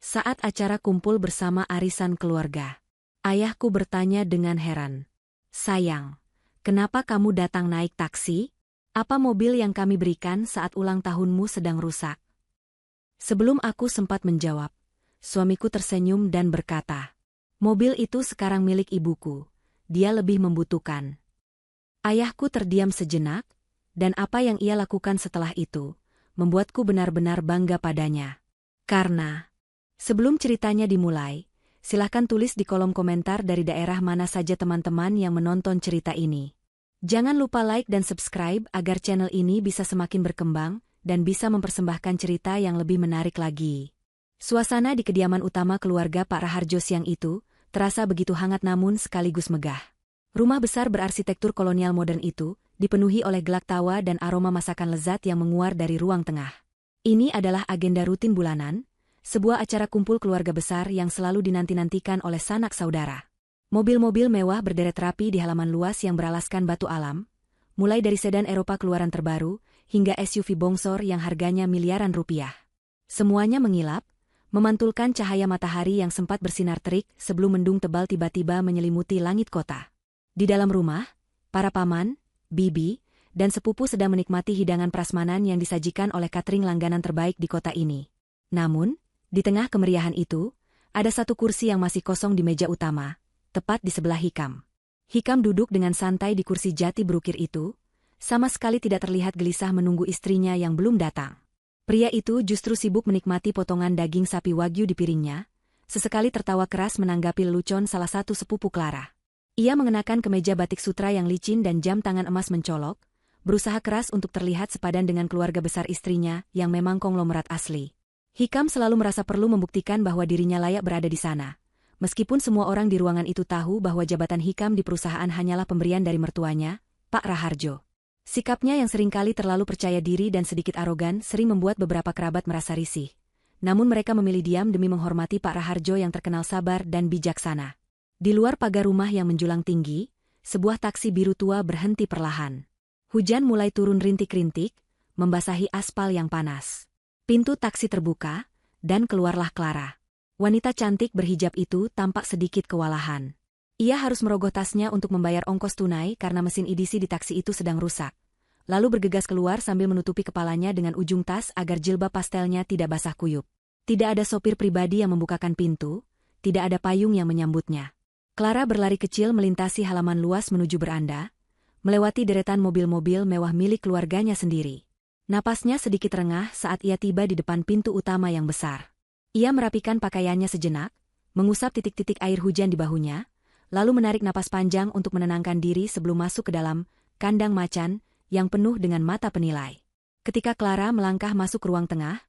Saat acara kumpul bersama arisan keluarga, ayahku bertanya dengan heran. "Sayang, kenapa kamu datang naik taksi? Apa mobil yang kami berikan saat ulang tahunmu sedang rusak?" Sebelum aku sempat menjawab, suamiku tersenyum dan berkata, "Mobil itu sekarang milik ibuku. Dia lebih membutuhkan." Ayahku terdiam sejenak, dan apa yang ia lakukan setelah itu membuatku benar-benar bangga padanya. Karena sebelum ceritanya dimulai, silahkan tulis di kolom komentar dari daerah mana saja teman-teman yang menonton cerita ini. Jangan lupa like dan subscribe agar channel ini bisa semakin berkembang dan bisa mempersembahkan cerita yang lebih menarik lagi. Suasana di kediaman utama keluarga Pak Raharjo siang itu terasa begitu hangat namun sekaligus megah. Rumah besar berarsitektur kolonial modern itu dipenuhi oleh gelak tawa dan aroma masakan lezat yang menguar dari ruang tengah. Ini adalah agenda rutin bulanan, sebuah acara kumpul keluarga besar yang selalu dinanti-nantikan oleh sanak saudara. Mobil-mobil mewah berderet rapi di halaman luas yang beralaskan batu alam, mulai dari sedan Eropa keluaran terbaru hingga SUV bongsor yang harganya miliaran rupiah. Semuanya mengilap, memantulkan cahaya matahari yang sempat bersinar terik sebelum mendung tebal tiba-tiba menyelimuti langit kota. Di dalam rumah, para paman, bibi, dan sepupu sedang menikmati hidangan prasmanan yang disajikan oleh catering langganan terbaik di kota ini. Namun, di tengah kemeriahan itu, ada satu kursi yang masih kosong di meja utama, tepat di sebelah Hikam. Hikam duduk dengan santai di kursi jati berukir itu, sama sekali tidak terlihat gelisah menunggu istrinya yang belum datang. Pria itu justru sibuk menikmati potongan daging sapi wagyu di piringnya, sesekali tertawa keras menanggapi lelucon salah satu sepupu Clara. Ia mengenakan kemeja batik sutra yang licin dan jam tangan emas mencolok, berusaha keras untuk terlihat sepadan dengan keluarga besar istrinya yang memang konglomerat asli. Hikam selalu merasa perlu membuktikan bahwa dirinya layak berada di sana. Meskipun semua orang di ruangan itu tahu bahwa jabatan Hikam di perusahaan hanyalah pemberian dari mertuanya, Pak Raharjo. Sikapnya yang seringkali terlalu percaya diri dan sedikit arogan sering membuat beberapa kerabat merasa risih. Namun mereka memilih diam demi menghormati Pak Raharjo yang terkenal sabar dan bijaksana. Di luar pagar rumah yang menjulang tinggi, sebuah taksi biru tua berhenti perlahan. Hujan mulai turun rintik-rintik, membasahi aspal yang panas. Pintu taksi terbuka, dan keluarlah Clara. Wanita cantik berhijab itu tampak sedikit kewalahan. Ia harus merogoh tasnya untuk membayar ongkos tunai karena mesin edisi di taksi itu sedang rusak. Lalu bergegas keluar sambil menutupi kepalanya dengan ujung tas agar jilbab pastelnya tidak basah kuyup. Tidak ada sopir pribadi yang membukakan pintu, tidak ada payung yang menyambutnya. Clara berlari kecil melintasi halaman luas menuju beranda, melewati deretan mobil-mobil mewah milik keluarganya sendiri. Napasnya sedikit rengah saat ia tiba di depan pintu utama yang besar. Ia merapikan pakaiannya sejenak, mengusap titik-titik air hujan di bahunya, lalu menarik napas panjang untuk menenangkan diri sebelum masuk ke dalam kandang macan yang penuh dengan mata penilai. Ketika Clara melangkah masuk ruang tengah,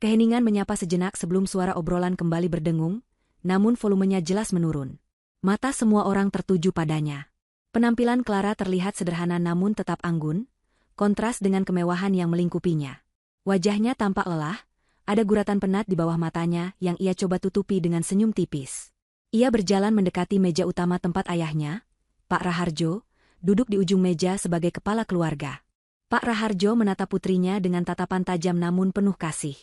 keheningan menyapa sejenak sebelum suara obrolan kembali berdengung, namun volumenya jelas menurun. Mata semua orang tertuju padanya. Penampilan Clara terlihat sederhana namun tetap anggun, kontras dengan kemewahan yang melingkupinya. Wajahnya tampak lelah, ada guratan penat di bawah matanya yang ia coba tutupi dengan senyum tipis. Ia berjalan mendekati meja utama tempat ayahnya, Pak Raharjo, duduk di ujung meja sebagai kepala keluarga. Pak Raharjo menatap putrinya dengan tatapan tajam namun penuh kasih.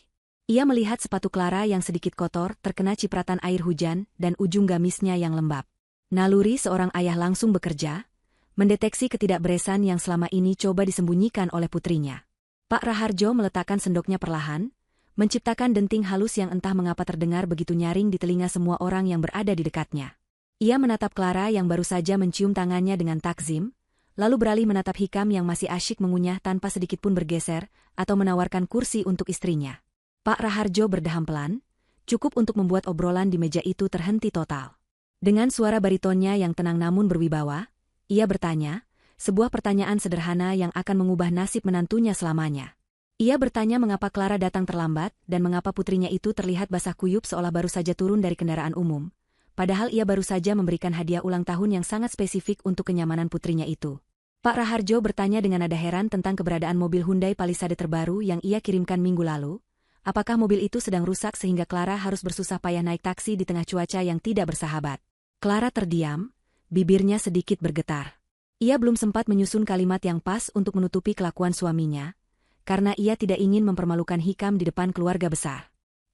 Ia melihat sepatu Clara yang sedikit kotor terkena cipratan air hujan dan ujung gamisnya yang lembab. Naluri seorang ayah langsung bekerja, mendeteksi ketidakberesan yang selama ini coba disembunyikan oleh putrinya. Pak Raharjo meletakkan sendoknya perlahan, menciptakan denting halus yang entah mengapa terdengar begitu nyaring di telinga semua orang yang berada di dekatnya. Ia menatap Clara yang baru saja mencium tangannya dengan takzim, lalu beralih menatap Hikam yang masih asyik mengunyah tanpa sedikit pun bergeser atau menawarkan kursi untuk istrinya. Pak Raharjo berdeham pelan, cukup untuk membuat obrolan di meja itu terhenti total. Dengan suara baritonnya yang tenang namun berwibawa, ia bertanya, sebuah pertanyaan sederhana yang akan mengubah nasib menantunya selamanya. Ia bertanya mengapa Clara datang terlambat dan mengapa putrinya itu terlihat basah kuyup seolah baru saja turun dari kendaraan umum, padahal ia baru saja memberikan hadiah ulang tahun yang sangat spesifik untuk kenyamanan putrinya itu. Pak Raharjo bertanya dengan nada heran tentang keberadaan mobil Hyundai Palisade terbaru yang ia kirimkan minggu lalu. Apakah mobil itu sedang rusak sehingga Clara harus bersusah payah naik taksi di tengah cuaca yang tidak bersahabat? Clara terdiam, bibirnya sedikit bergetar. Ia belum sempat menyusun kalimat yang pas untuk menutupi kelakuan suaminya, karena ia tidak ingin mempermalukan Hikam di depan keluarga besar.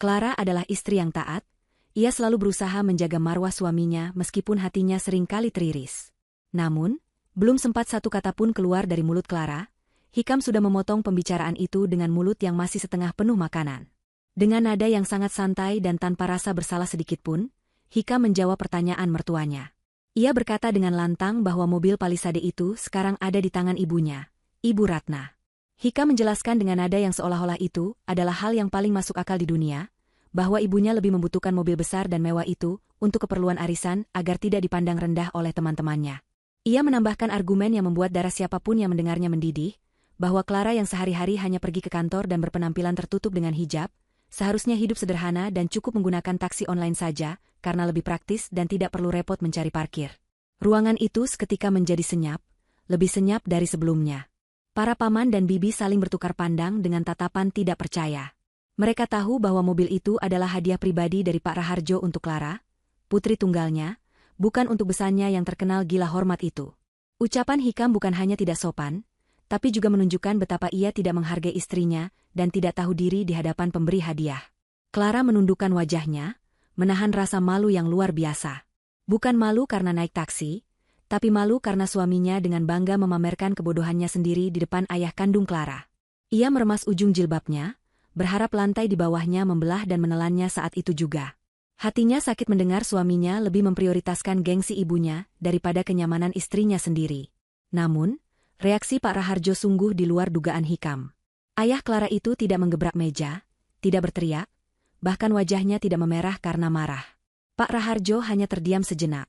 Clara adalah istri yang taat, ia selalu berusaha menjaga marwah suaminya meskipun hatinya seringkali teriris. Namun, belum sempat satu kata pun keluar dari mulut Clara, Hikam sudah memotong pembicaraan itu dengan mulut yang masih setengah penuh makanan. Dengan nada yang sangat santai dan tanpa rasa bersalah sedikitpun, Hikam menjawab pertanyaan mertuanya. Ia berkata dengan lantang bahwa mobil Palisade itu sekarang ada di tangan ibunya, Ibu Ratna. Hikam menjelaskan dengan nada yang seolah-olah itu adalah hal yang paling masuk akal di dunia, bahwa ibunya lebih membutuhkan mobil besar dan mewah itu untuk keperluan arisan agar tidak dipandang rendah oleh teman-temannya. Ia menambahkan argumen yang membuat darah siapapun yang mendengarnya mendidih, bahwa Clara yang sehari-hari hanya pergi ke kantor dan berpenampilan tertutup dengan hijab, seharusnya hidup sederhana dan cukup menggunakan taksi online saja, karena lebih praktis dan tidak perlu repot mencari parkir. Ruangan itu seketika menjadi senyap, lebih senyap dari sebelumnya. Para paman dan bibi saling bertukar pandang dengan tatapan tidak percaya. Mereka tahu bahwa mobil itu adalah hadiah pribadi dari Pak Raharjo untuk Clara, putri tunggalnya, bukan untuk besannya yang terkenal gila hormat itu. Ucapan Hikam bukan hanya tidak sopan, tapi juga menunjukkan betapa ia tidak menghargai istrinya dan tidak tahu diri di hadapan pemberi hadiah. Clara menundukkan wajahnya, menahan rasa malu yang luar biasa. Bukan malu karena naik taksi, tapi malu karena suaminya dengan bangga memamerkan kebodohannya sendiri di depan ayah kandung Clara. Ia meremas ujung jilbabnya, berharap lantai di bawahnya membelah dan menelannya saat itu juga. Hatinya sakit mendengar suaminya lebih memprioritaskan gengsi ibunya daripada kenyamanan istrinya sendiri. Namun, reaksi Pak Raharjo sungguh di luar dugaan Hikam. Ayah Clara itu tidak menggebrak meja, tidak berteriak, bahkan wajahnya tidak memerah karena marah. Pak Raharjo hanya terdiam sejenak,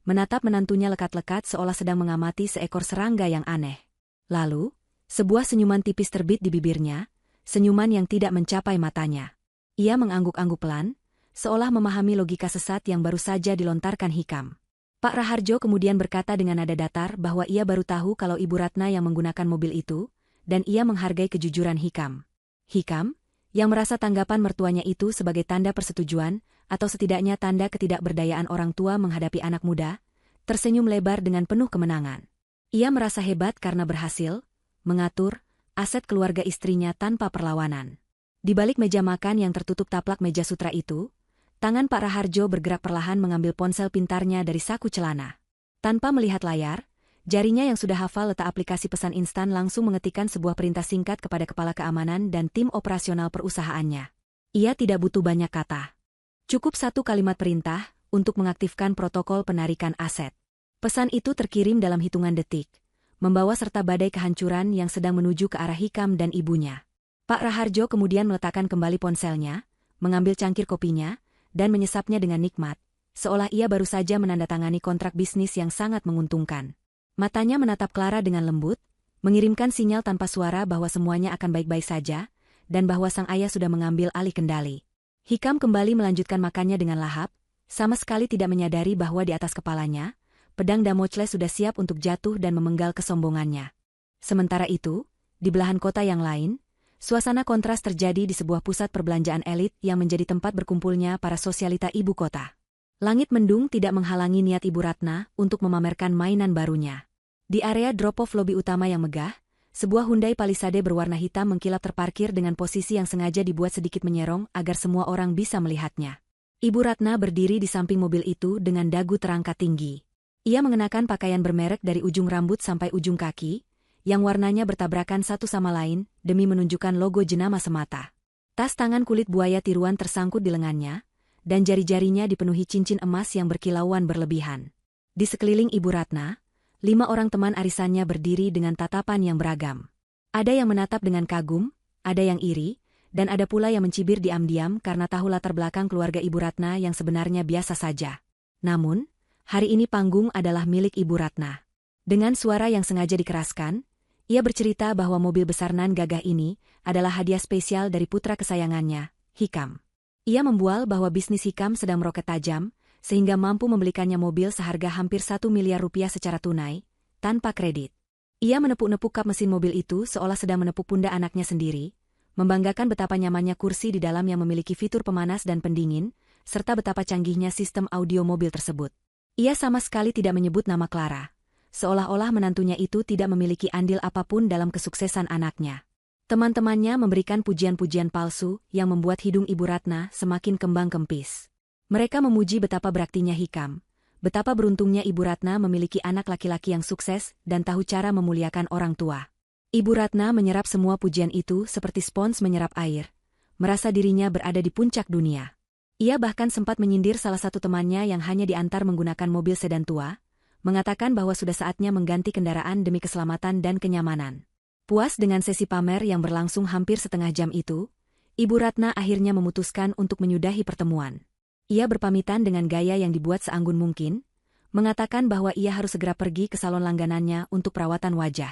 menatap menantunya lekat-lekat seolah sedang mengamati seekor serangga yang aneh. Lalu, sebuah senyuman tipis terbit di bibirnya, senyuman yang tidak mencapai matanya. Ia mengangguk-angguk pelan, seolah memahami logika sesat yang baru saja dilontarkan Hikam. Pak Raharjo kemudian berkata dengan nada datar bahwa ia baru tahu kalau Ibu Ratna yang menggunakan mobil itu, dan ia menghargai kejujuran Hikam. Hikam, yang merasa tanggapan mertuanya itu sebagai tanda persetujuan, atau setidaknya tanda ketidakberdayaan orang tua menghadapi anak muda, tersenyum lebar dengan penuh kemenangan. Ia merasa hebat karena berhasil mengatur aset keluarga istrinya tanpa perlawanan. Di balik meja makan yang tertutup taplak meja sutra itu, tangan Pak Raharjo bergerak perlahan mengambil ponsel pintarnya dari saku celana. Tanpa melihat layar, jarinya yang sudah hafal letak aplikasi pesan instan langsung mengetikkan sebuah perintah singkat kepada kepala keamanan dan tim operasional perusahaannya. Ia tidak butuh banyak kata. Cukup satu kalimat perintah untuk mengaktifkan protokol penarikan aset. Pesan itu terkirim dalam hitungan detik, membawa serta badai kehancuran yang sedang menuju ke arah Hikam dan ibunya. Pak Raharjo kemudian meletakkan kembali ponselnya, mengambil cangkir kopinya, dan menyesapnya dengan nikmat, seolah ia baru saja menandatangani kontrak bisnis yang sangat menguntungkan. Matanya menatap Clara dengan lembut, mengirimkan sinyal tanpa suara bahwa semuanya akan baik-baik saja, dan bahwa sang ayah sudah mengambil alih kendali. Hikam kembali melanjutkan makannya dengan lahap, sama sekali tidak menyadari bahwa di atas kepalanya, pedang Damocles sudah siap untuk jatuh dan memenggal kesombongannya. Sementara itu, di belahan kota yang lain, suasana kontras terjadi di sebuah pusat perbelanjaan elit yang menjadi tempat berkumpulnya para sosialita ibu kota. Langit mendung tidak menghalangi niat Ibu Ratna untuk memamerkan mainan barunya. Di area drop-off lobi utama yang megah, sebuah Hyundai Palisade berwarna hitam mengkilap terparkir dengan posisi yang sengaja dibuat sedikit menyerong agar semua orang bisa melihatnya. Ibu Ratna berdiri di samping mobil itu dengan dagu terangkat tinggi. Ia mengenakan pakaian bermerek dari ujung rambut sampai ujung kaki, yang warnanya bertabrakan satu sama lain demi menunjukkan logo jenama semata. Tas tangan kulit buaya tiruan tersangkut di lengannya, dan jari-jarinya dipenuhi cincin emas yang berkilauan berlebihan. Di sekeliling Ibu Ratna, 5 orang teman arisannya berdiri dengan tatapan yang beragam. Ada yang menatap dengan kagum, ada yang iri, dan ada pula yang mencibir diam-diam karena tahu latar belakang keluarga Ibu Ratna yang sebenarnya biasa saja. Namun, hari ini panggung adalah milik Ibu Ratna. Dengan suara yang sengaja dikeraskan, ia bercerita bahwa mobil besar nan gagah ini adalah hadiah spesial dari putra kesayangannya, Hikam. Ia membual bahwa bisnis Hikam sedang meroket tajam, sehingga mampu membelikannya mobil seharga hampir 1 miliar rupiah secara tunai, tanpa kredit. Ia menepuk-nepuk kap mesin mobil itu seolah sedang menepuk pundak anaknya sendiri, membanggakan betapa nyamannya kursi di dalam yang memiliki fitur pemanas dan pendingin, serta betapa canggihnya sistem audio mobil tersebut. Ia sama sekali tidak menyebut nama Clara, seolah-olah menantunya itu tidak memiliki andil apapun dalam kesuksesan anaknya. Teman-temannya memberikan pujian-pujian palsu yang membuat hidung Ibu Ratna semakin kembang kempis. Mereka memuji betapa beraktinya Hikam, betapa beruntungnya Ibu Ratna memiliki anak laki-laki yang sukses dan tahu cara memuliakan orang tua. Ibu Ratna menyerap semua pujian itu seperti spons menyerap air, merasa dirinya berada di puncak dunia. Ia bahkan sempat menyindir salah satu temannya yang hanya diantar menggunakan mobil sedan tua, mengatakan bahwa sudah saatnya mengganti kendaraan demi keselamatan dan kenyamanan. Puas dengan sesi pamer yang berlangsung hampir setengah jam itu, Ibu Ratna akhirnya memutuskan untuk menyudahi pertemuan. Ia berpamitan dengan gaya yang dibuat seanggun mungkin, mengatakan bahwa ia harus segera pergi ke salon langganannya untuk perawatan wajah.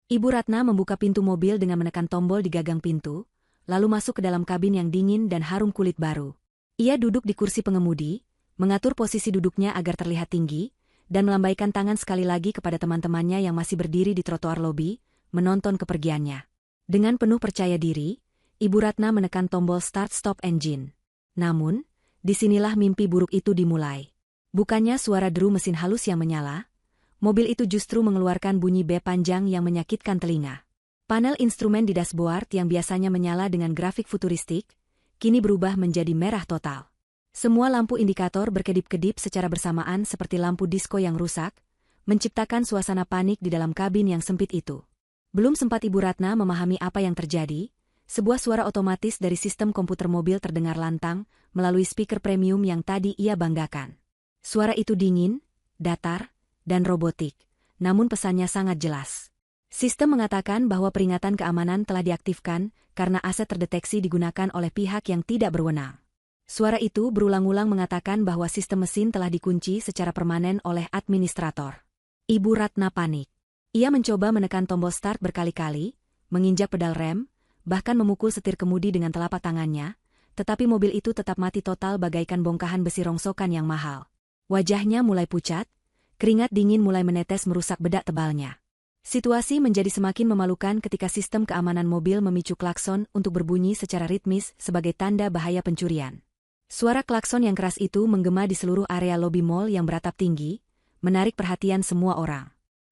Ibu Ratna membuka pintu mobil dengan menekan tombol di gagang pintu, lalu masuk ke dalam kabin yang dingin dan harum kulit baru. Ia duduk di kursi pengemudi, mengatur posisi duduknya agar terlihat tinggi, dan melambaikan tangan sekali lagi kepada teman-temannya yang masih berdiri di trotoar lobi, menonton kepergiannya. Dengan penuh percaya diri, Ibu Ratna menekan tombol start-stop engine. Namun, disinilah mimpi buruk itu dimulai. Bukannya suara deru mesin halus yang menyala, mobil itu justru mengeluarkan bunyi bep panjang yang menyakitkan telinga. Panel instrumen di dashboard yang biasanya menyala dengan grafik futuristik, kini berubah menjadi merah total. Semua lampu indikator berkedip-kedip secara bersamaan seperti lampu disko yang rusak, menciptakan suasana panik di dalam kabin yang sempit itu. Belum sempat Ibu Ratna memahami apa yang terjadi, sebuah suara otomatis dari sistem komputer mobil terdengar lantang melalui speaker premium yang tadi ia banggakan. Suara itu dingin, datar, dan robotik, namun pesannya sangat jelas. Sistem mengatakan bahwa peringatan keamanan telah diaktifkan karena aset terdeteksi digunakan oleh pihak yang tidak berwenang. Suara itu berulang-ulang mengatakan bahwa sistem mesin telah dikunci secara permanen oleh administrator. Ibu Ratna panik. Ia mencoba menekan tombol start berkali-kali, menginjak pedal rem, bahkan memukul setir kemudi dengan telapak tangannya, tetapi mobil itu tetap mati total bagaikan bongkahan besi rongsokan yang mahal. Wajahnya mulai pucat, keringat dingin mulai menetes merusak bedak tebalnya. Situasi menjadi semakin memalukan ketika sistem keamanan mobil memicu klakson untuk berbunyi secara ritmis sebagai tanda bahaya pencurian. Suara klakson yang keras itu menggema di seluruh area lobi mal yang beratap tinggi, menarik perhatian semua orang.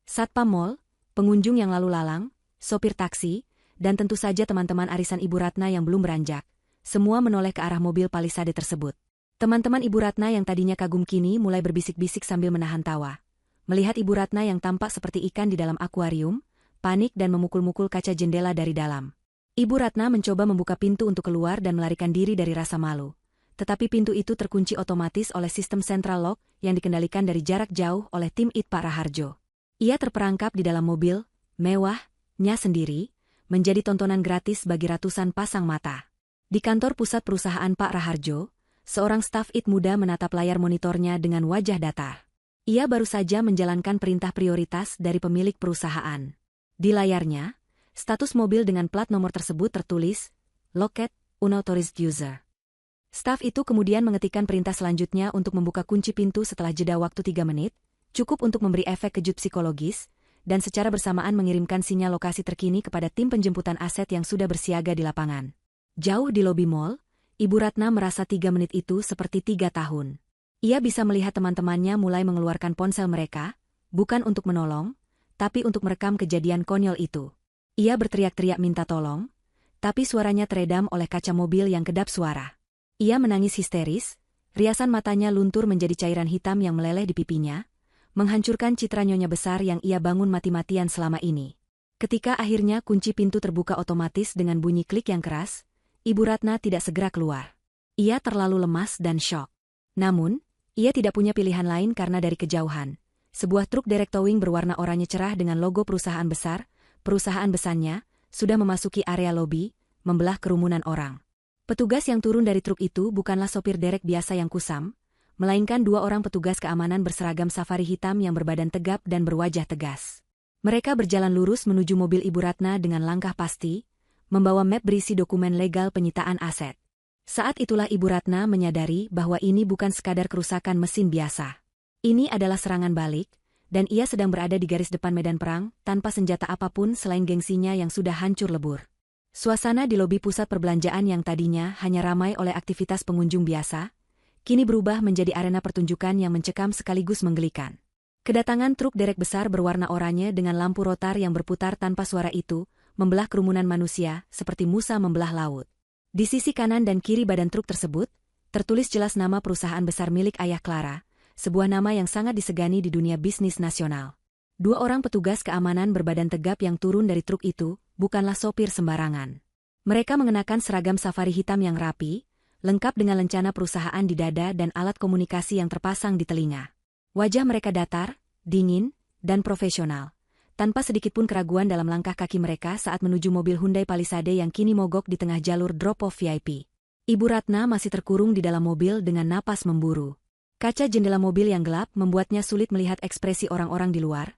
Satpam mal, pengunjung yang lalu lalang, sopir taksi, dan tentu saja teman-teman arisan Ibu Ratna yang belum beranjak, semua menoleh ke arah mobil palisade tersebut. Teman-teman Ibu Ratna yang tadinya kagum kini mulai berbisik-bisik sambil menahan tawa. Melihat Ibu Ratna yang tampak seperti ikan di dalam akuarium, panik dan memukul-mukul kaca jendela dari dalam. Ibu Ratna mencoba membuka pintu untuk keluar dan melarikan diri dari rasa malu. Tetapi pintu itu terkunci otomatis oleh sistem central lock yang dikendalikan dari jarak jauh oleh tim IT Pak Raharjo. Ia terperangkap di dalam mobil, mewahnya sendiri, menjadi tontonan gratis bagi ratusan pasang mata. Di kantor pusat perusahaan Pak Raharjo, seorang staf IT muda menatap layar monitornya dengan wajah datar. Ia baru saja menjalankan perintah prioritas dari pemilik perusahaan. Di layarnya, status mobil dengan plat nomor tersebut tertulis, Located, Unauthorized User. Staf itu kemudian mengetikkan perintah selanjutnya untuk membuka kunci pintu setelah jeda waktu 3 menit, cukup untuk memberi efek kejut psikologis, dan secara bersamaan mengirimkan sinyal lokasi terkini kepada tim penjemputan aset yang sudah bersiaga di lapangan. Jauh di lobi mal, Ibu Ratna merasa 3 menit itu seperti 3 tahun. Ia bisa melihat teman-temannya mulai mengeluarkan ponsel mereka, bukan untuk menolong, tapi untuk merekam kejadian konyol itu. Ia berteriak-teriak minta tolong, tapi suaranya teredam oleh kaca mobil yang kedap suara. Ia menangis histeris, riasan matanya luntur menjadi cairan hitam yang meleleh di pipinya, menghancurkan citra nyonya besar yang ia bangun mati-matian selama ini. Ketika akhirnya kunci pintu terbuka otomatis dengan bunyi klik yang keras, Ibu Ratna tidak segera keluar. Ia terlalu lemas dan syok. Namun, ia tidak punya pilihan lain karena dari kejauhan, sebuah truk derek towing berwarna oranye cerah dengan logo perusahaan besarnya, sudah memasuki area lobi, membelah kerumunan orang. Petugas yang turun dari truk itu bukanlah sopir derek biasa yang kusam, melainkan 2 orang petugas keamanan berseragam safari hitam yang berbadan tegap dan berwajah tegas. Mereka berjalan lurus menuju mobil Ibu Ratna dengan langkah pasti, membawa map berisi dokumen legal penyitaan aset. Saat itulah Ibu Ratna menyadari bahwa ini bukan sekadar kerusakan mesin biasa. Ini adalah serangan balik, dan ia sedang berada di garis depan medan perang, tanpa senjata apapun selain gengsinya yang sudah hancur lebur. Suasana di lobi pusat perbelanjaan yang tadinya hanya ramai oleh aktivitas pengunjung biasa, kini berubah menjadi arena pertunjukan yang mencekam sekaligus menggelikan. Kedatangan truk derek besar berwarna oranye dengan lampu rotar yang berputar tanpa suara itu, membelah kerumunan manusia seperti Musa membelah laut. Di sisi kanan dan kiri badan truk tersebut, tertulis jelas nama perusahaan besar milik ayah Clara, sebuah nama yang sangat disegani di dunia bisnis nasional. Dua orang petugas keamanan berbadan tegap yang turun dari truk itu bukanlah sopir sembarangan. Mereka mengenakan seragam safari hitam yang rapi, lengkap dengan lencana perusahaan di dada dan alat komunikasi yang terpasang di telinga. Wajah mereka datar, dingin, dan profesional, tanpa sedikitpun keraguan dalam langkah kaki mereka saat menuju mobil Hyundai Palisade yang kini mogok di tengah jalur drop-off VIP. Ibu Ratna masih terkurung di dalam mobil dengan napas memburu. Kaca jendela mobil yang gelap membuatnya sulit melihat ekspresi orang-orang di luar,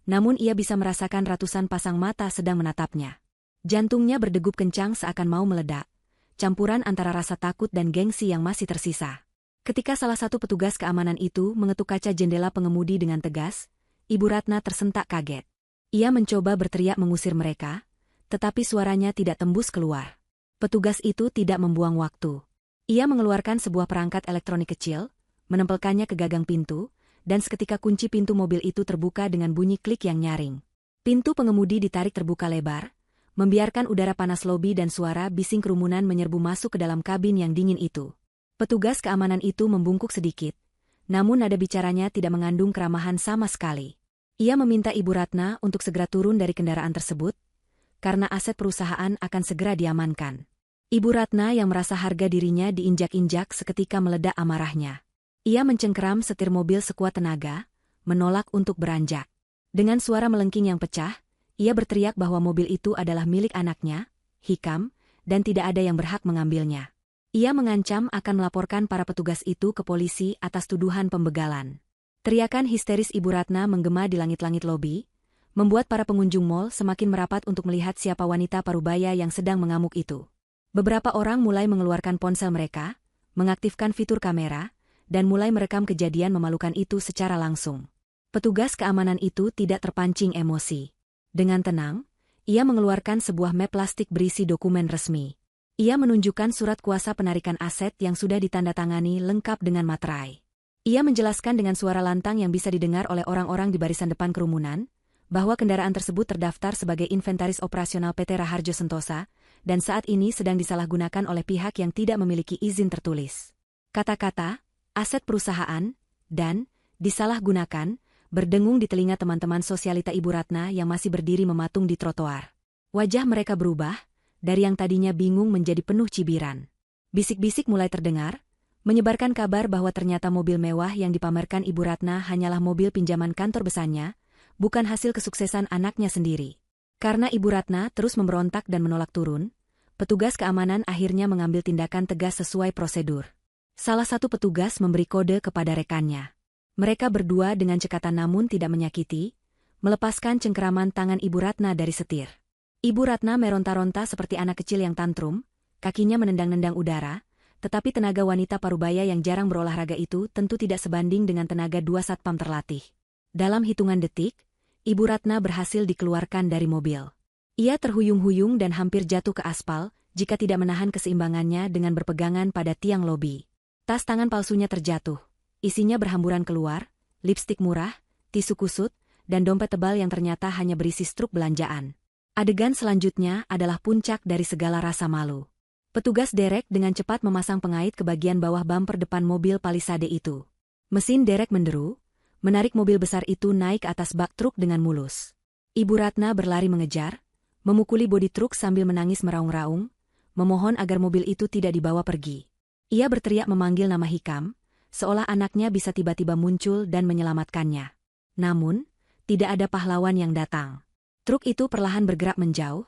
namun ia bisa merasakan ratusan pasang mata sedang menatapnya. Jantungnya berdegup kencang seakan mau meledak, campuran antara rasa takut dan gengsi yang masih tersisa. Ketika salah satu petugas keamanan itu mengetuk kaca jendela pengemudi dengan tegas, Ibu Ratna tersentak kaget. Ia mencoba berteriak mengusir mereka, tetapi suaranya tidak tembus keluar. Petugas itu tidak membuang waktu. Ia mengeluarkan sebuah perangkat elektronik kecil, menempelkannya ke gagang pintu, dan seketika kunci pintu mobil itu terbuka dengan bunyi klik yang nyaring. Pintu pengemudi ditarik terbuka lebar, membiarkan udara panas lobi dan suara bising kerumunan menyerbu masuk ke dalam kabin yang dingin itu. Petugas keamanan itu membungkuk sedikit, namun nada bicaranya tidak mengandung keramahan sama sekali. Ia meminta Ibu Ratna untuk segera turun dari kendaraan tersebut, karena aset perusahaan akan segera diamankan. Ibu Ratna yang merasa harga dirinya diinjak-injak seketika meledak amarahnya. Ia mencengkeram setir mobil sekuat tenaga, menolak untuk beranjak. Dengan suara melengking yang pecah, ia berteriak bahwa mobil itu adalah milik anaknya, Hikam, dan tidak ada yang berhak mengambilnya. Ia mengancam akan melaporkan para petugas itu ke polisi atas tuduhan pembegalan. Teriakan histeris Ibu Ratna menggema di langit-langit lobi, membuat para pengunjung mal semakin merapat untuk melihat siapa wanita parubaya yang sedang mengamuk itu. Beberapa orang mulai mengeluarkan ponsel mereka, mengaktifkan fitur kamera, dan mulai merekam kejadian memalukan itu secara langsung. Petugas keamanan itu tidak terpancing emosi. Dengan tenang, ia mengeluarkan sebuah map plastik berisi dokumen resmi. Ia menunjukkan surat kuasa penarikan aset yang sudah ditandatangani lengkap dengan materai. Ia menjelaskan dengan suara lantang yang bisa didengar oleh orang-orang di barisan depan kerumunan, bahwa kendaraan tersebut terdaftar sebagai inventaris operasional PT Raharjo Sentosa, dan saat ini sedang disalahgunakan oleh pihak yang tidak memiliki izin tertulis. Kata-kata, aset perusahaan, dan disalahgunakan, berdengung di telinga teman-teman sosialita Ibu Ratna yang masih berdiri mematung di trotoar. Wajah mereka berubah, dari yang tadinya bingung menjadi penuh cibiran. Bisik-bisik mulai terdengar, menyebarkan kabar bahwa ternyata mobil mewah yang dipamerkan Ibu Ratna hanyalah mobil pinjaman kantor besarnya, bukan hasil kesuksesan anaknya sendiri. Karena Ibu Ratna terus memberontak dan menolak turun, petugas keamanan akhirnya mengambil tindakan tegas sesuai prosedur. Salah satu petugas memberi kode kepada rekannya. Mereka berdua dengan cekatan namun tidak menyakiti, melepaskan cengkeraman tangan Ibu Ratna dari setir. Ibu Ratna meronta-ronta seperti anak kecil yang tantrum, kakinya menendang-nendang udara, tetapi tenaga wanita parubaya yang jarang berolahraga itu tentu tidak sebanding dengan tenaga dua satpam terlatih. Dalam hitungan detik, Ibu Ratna berhasil dikeluarkan dari mobil. Ia terhuyung-huyung dan hampir jatuh ke aspal, jika tidak menahan keseimbangannya dengan berpegangan pada tiang lobi. Tas tangan palsunya terjatuh. Isinya berhamburan keluar, lipstik murah, tisu kusut, dan dompet tebal yang ternyata hanya berisi struk belanjaan. Adegan selanjutnya adalah puncak dari segala rasa malu. Petugas derek dengan cepat memasang pengait ke bagian bawah bumper depan mobil Palisade itu. Mesin derek menderu, menarik mobil besar itu naik ke atas bak truk dengan mulus. Ibu Ratna berlari mengejar, memukuli bodi truk sambil menangis meraung-raung, memohon agar mobil itu tidak dibawa pergi. Ia berteriak memanggil nama Hikam, seolah anaknya bisa tiba-tiba muncul dan menyelamatkannya. Namun, tidak ada pahlawan yang datang. Truk itu perlahan bergerak menjauh,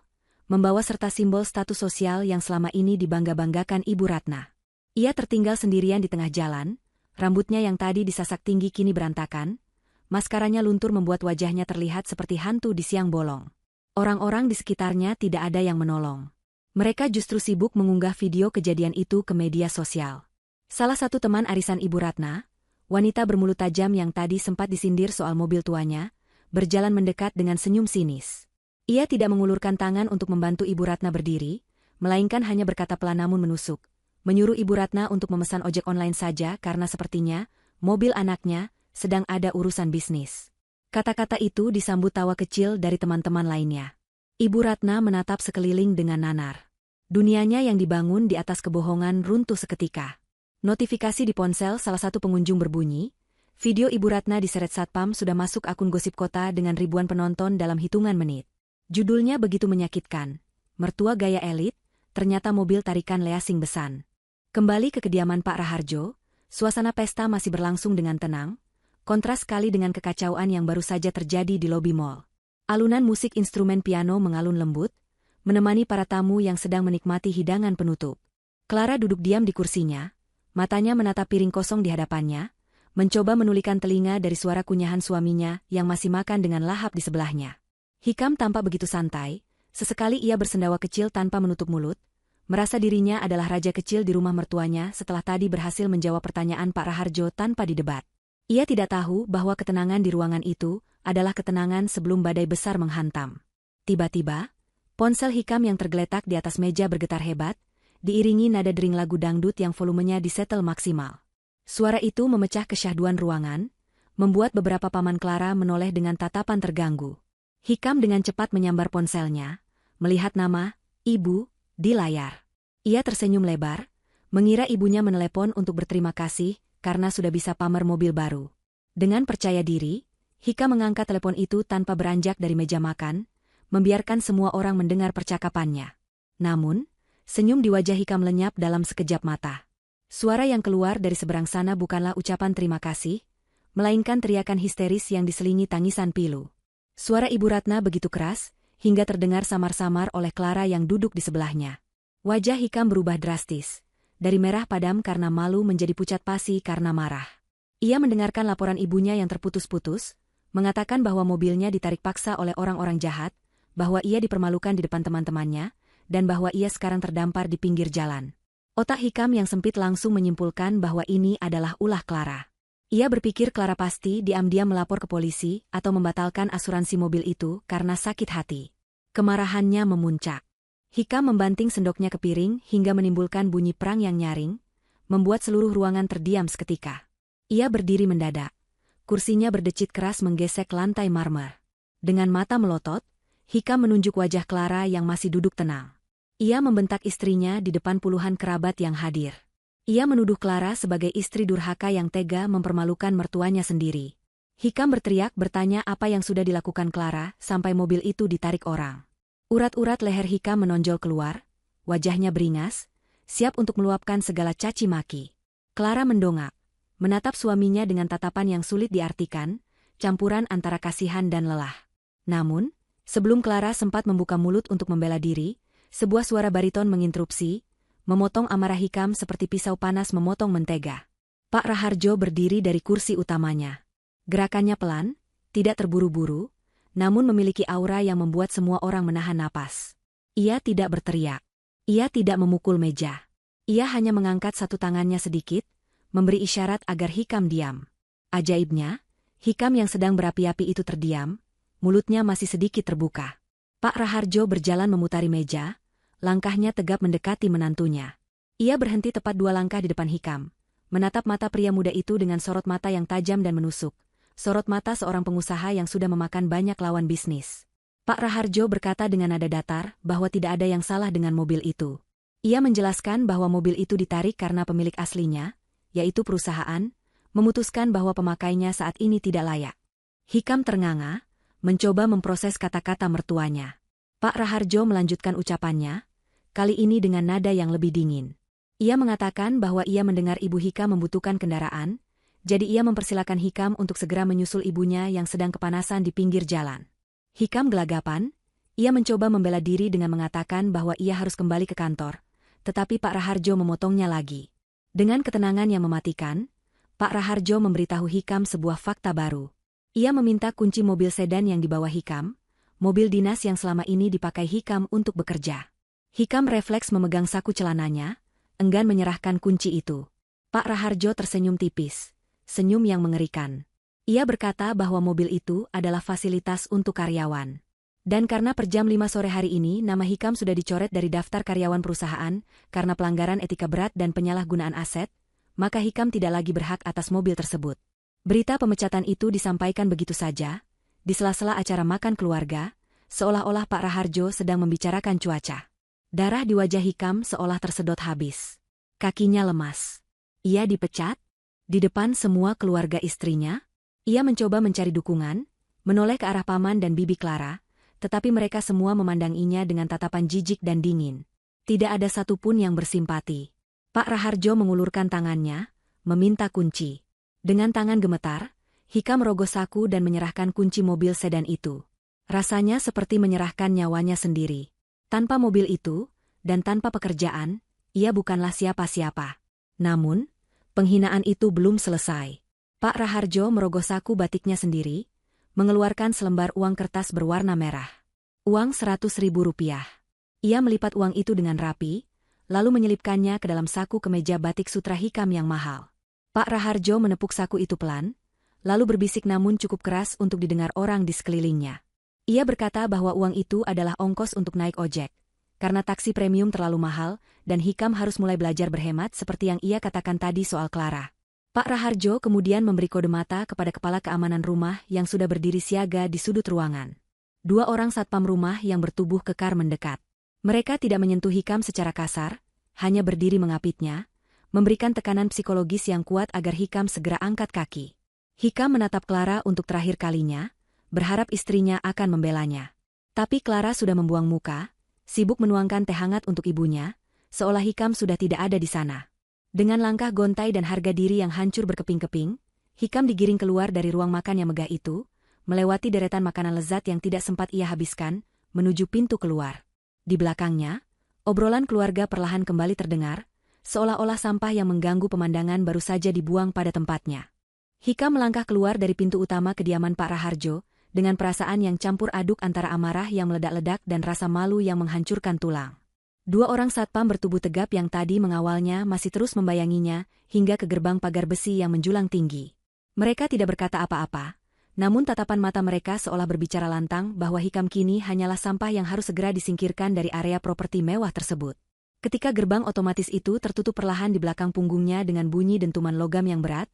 membawa serta simbol status sosial yang selama ini dibangga-banggakan Ibu Ratna. Ia tertinggal sendirian di tengah jalan, rambutnya yang tadi disasak tinggi kini berantakan, maskaranya luntur membuat wajahnya terlihat seperti hantu di siang bolong. Orang-orang di sekitarnya tidak ada yang menolong. Mereka justru sibuk mengunggah video kejadian itu ke media sosial. Salah satu teman arisan Ibu Ratna, wanita bermulut tajam yang tadi sempat disindir soal mobil tuanya, berjalan mendekat dengan senyum sinis. Ia tidak mengulurkan tangan untuk membantu Ibu Ratna berdiri, melainkan hanya berkata pelan namun menusuk, menyuruh Ibu Ratna untuk memesan ojek online saja karena sepertinya, mobil anaknya, sedang ada urusan bisnis. Kata-kata itu disambut tawa kecil dari teman-teman lainnya. Ibu Ratna menatap sekeliling dengan nanar. Dunianya yang dibangun di atas kebohongan runtuh seketika. Notifikasi di ponsel salah satu pengunjung berbunyi, video Ibu Ratna diseret Satpam sudah masuk akun Gosip Kota dengan ribuan penonton dalam hitungan menit. Judulnya begitu menyakitkan. Mertua gaya elit, ternyata mobil tarikan Lea Sing Besan. Kembali ke kediaman Pak Raharjo, suasana pesta masih berlangsung dengan tenang, kontras sekali dengan kekacauan yang baru saja terjadi di lobi mall. Alunan musik instrumen piano mengalun lembut, menemani para tamu yang sedang menikmati hidangan penutup. Clara duduk diam di kursinya, matanya menatap piring kosong di hadapannya, mencoba menulikan telinga dari suara kunyahan suaminya yang masih makan dengan lahap di sebelahnya. Hikam tampak begitu santai, sesekali ia bersendawa kecil tanpa menutup mulut, merasa dirinya adalah raja kecil di rumah mertuanya setelah tadi berhasil menjawab pertanyaan Pak Raharjo tanpa didebat. Ia tidak tahu bahwa ketenangan di ruangan itu adalah ketenangan sebelum badai besar menghantam. Tiba-tiba, ponsel Hikam yang tergeletak di atas meja bergetar hebat, diiringi nada dering lagu dangdut yang volumenya disetel maksimal. Suara itu memecah kesyahduan ruangan, membuat beberapa paman Clara menoleh dengan tatapan terganggu. Hikam dengan cepat menyambar ponselnya, melihat nama Ibu di layar. Ia tersenyum lebar, mengira ibunya menelepon untuk berterima kasih karena sudah bisa pamer mobil baru. Dengan percaya diri, Hikam mengangkat telepon itu tanpa beranjak dari meja makan, membiarkan semua orang mendengar percakapannya. Namun, senyum di wajah Hikam lenyap dalam sekejap mata. Suara yang keluar dari seberang sana bukanlah ucapan terima kasih, melainkan teriakan histeris yang diselingi tangisan pilu. Suara Ibu Ratna begitu keras, hingga terdengar samar-samar oleh Clara yang duduk di sebelahnya. Wajah Hikam berubah drastis, dari merah padam karena malu menjadi pucat pasi karena marah. Ia mendengarkan laporan ibunya yang terputus-putus, mengatakan bahwa mobilnya ditarik paksa oleh orang-orang jahat, bahwa ia dipermalukan di depan teman-temannya, dan bahwa ia sekarang terdampar di pinggir jalan. Otak Hikam yang sempit langsung menyimpulkan bahwa ini adalah ulah Clara. Ia berpikir Clara pasti diam-diam melapor ke polisi atau membatalkan asuransi mobil itu karena sakit hati. Kemarahannya memuncak. Hikam membanting sendoknya ke piring hingga menimbulkan bunyi perang yang nyaring, membuat seluruh ruangan terdiam seketika. Ia berdiri mendadak. Kursinya berdecit keras menggesek lantai marmer. Dengan mata melotot, Hikam menunjuk wajah Clara yang masih duduk tenang. Ia membentak istrinya di depan puluhan kerabat yang hadir. Ia menuduh Clara sebagai istri durhaka yang tega mempermalukan mertuanya sendiri. Hikam berteriak bertanya apa yang sudah dilakukan Clara sampai mobil itu ditarik orang. Urat-urat leher Hikam menonjol keluar, wajahnya beringas, siap untuk meluapkan segala caci maki. Clara mendongak, menatap suaminya dengan tatapan yang sulit diartikan, campuran antara kasihan dan lelah. Namun, sebelum Clara sempat membuka mulut untuk membela diri, sebuah suara bariton menginterupsi, memotong amarah Hikam seperti pisau panas memotong mentega. Pak Raharjo berdiri dari kursi utamanya. Gerakannya pelan, tidak terburu-buru, namun memiliki aura yang membuat semua orang menahan napas. Ia tidak berteriak. Ia tidak memukul meja. Ia hanya mengangkat satu tangannya sedikit, memberi isyarat agar Hikam diam. Ajaibnya, Hikam yang sedang berapi-api itu terdiam, mulutnya masih sedikit terbuka. Pak Raharjo berjalan memutari meja, langkahnya tegap mendekati menantunya. Ia berhenti tepat 2 langkah di depan Hikam, menatap mata pria muda itu dengan sorot mata yang tajam dan menusuk, sorot mata seorang pengusaha yang sudah memakan banyak lawan bisnis. Pak Raharjo berkata dengan nada datar bahwa tidak ada yang salah dengan mobil itu. Ia menjelaskan bahwa mobil itu ditarik karena pemilik aslinya, yaitu perusahaan, memutuskan bahwa pemakainya saat ini tidak layak. Hikam ternganga, mencoba memproses kata-kata mertuanya. Pak Raharjo melanjutkan ucapannya, kali ini dengan nada yang lebih dingin. Ia mengatakan bahwa ia mendengar ibu Hikam membutuhkan kendaraan, jadi ia mempersilakan Hikam untuk segera menyusul ibunya yang sedang kepanasan di pinggir jalan. Hikam gelagapan, ia mencoba membela diri dengan mengatakan bahwa ia harus kembali ke kantor, tetapi Pak Raharjo memotongnya lagi. Dengan ketenangan yang mematikan, Pak Raharjo memberitahu Hikam sebuah fakta baru. Ia meminta kunci mobil sedan yang dibawa Hikam, mobil dinas yang selama ini dipakai Hikam untuk bekerja. Hikam refleks memegang saku celananya, enggan menyerahkan kunci itu. Pak Raharjo tersenyum tipis, senyum yang mengerikan. Ia berkata bahwa mobil itu adalah fasilitas untuk karyawan. Dan karena per jam 5 sore hari ini nama Hikam sudah dicoret dari daftar karyawan perusahaan karena pelanggaran etika berat dan penyalahgunaan aset, maka Hikam tidak lagi berhak atas mobil tersebut. Berita pemecatan itu disampaikan begitu saja, di sela-sela acara makan keluarga, seolah-olah Pak Raharjo sedang membicarakan cuaca. Darah di wajah Hikam seolah tersedot habis. Kakinya lemas. Ia dipecat? Di depan semua keluarga istrinya? Ia mencoba mencari dukungan, menoleh ke arah paman dan bibi Clara, tetapi mereka semua memandanginya dengan tatapan jijik dan dingin. Tidak ada satupun yang bersimpati. Pak Raharjo mengulurkan tangannya, meminta kunci. Dengan tangan gemetar, Hikam merogoh saku dan menyerahkan kunci mobil sedan itu. Rasanya seperti menyerahkan nyawanya sendiri. Tanpa mobil itu, dan tanpa pekerjaan, ia bukanlah siapa-siapa. Namun, penghinaan itu belum selesai. Pak Raharjo merogoh saku batiknya sendiri, mengeluarkan selembar uang kertas berwarna merah. Uang Rp100.000. Ia melipat uang itu dengan rapi, lalu menyelipkannya ke dalam saku kemeja batik sutra Hikam yang mahal. Pak Raharjo menepuk saku itu pelan, lalu berbisik namun cukup keras untuk didengar orang di sekelilingnya. Ia berkata bahwa uang itu adalah ongkos untuk naik ojek, karena taksi premium terlalu mahal dan Hikam harus mulai belajar berhemat seperti yang ia katakan tadi soal Clara. Pak Raharjo kemudian memberi kode mata kepada kepala keamanan rumah yang sudah berdiri siaga di sudut ruangan. 2 orang satpam rumah yang bertubuh kekar mendekat. Mereka tidak menyentuh Hikam secara kasar, hanya berdiri mengapitnya, memberikan tekanan psikologis yang kuat agar Hikam segera angkat kaki. Hikam menatap Clara untuk terakhir kalinya, berharap istrinya akan membelanya. Tapi Clara sudah membuang muka, sibuk menuangkan teh hangat untuk ibunya, seolah Hikam sudah tidak ada di sana. Dengan langkah gontai dan harga diri yang hancur berkeping-keping, Hikam digiring keluar dari ruang makan yang megah itu, melewati deretan makanan lezat yang tidak sempat ia habiskan, menuju pintu keluar. Di belakangnya, obrolan keluarga perlahan kembali terdengar, seolah-olah sampah yang mengganggu pemandangan baru saja dibuang pada tempatnya. Hikam melangkah keluar dari pintu utama kediaman Pak Raharjo, dengan perasaan yang campur aduk antara amarah yang meledak-ledak dan rasa malu yang menghancurkan tulang. 2 orang satpam bertubuh tegap yang tadi mengawalnya masih terus membayanginya, hingga ke gerbang pagar besi yang menjulang tinggi. Mereka tidak berkata apa-apa, namun tatapan mata mereka seolah berbicara lantang bahwa Hikam kini hanyalah sampah yang harus segera disingkirkan dari area properti mewah tersebut. Ketika gerbang otomatis itu tertutup perlahan di belakang punggungnya dengan bunyi dentuman logam yang berat,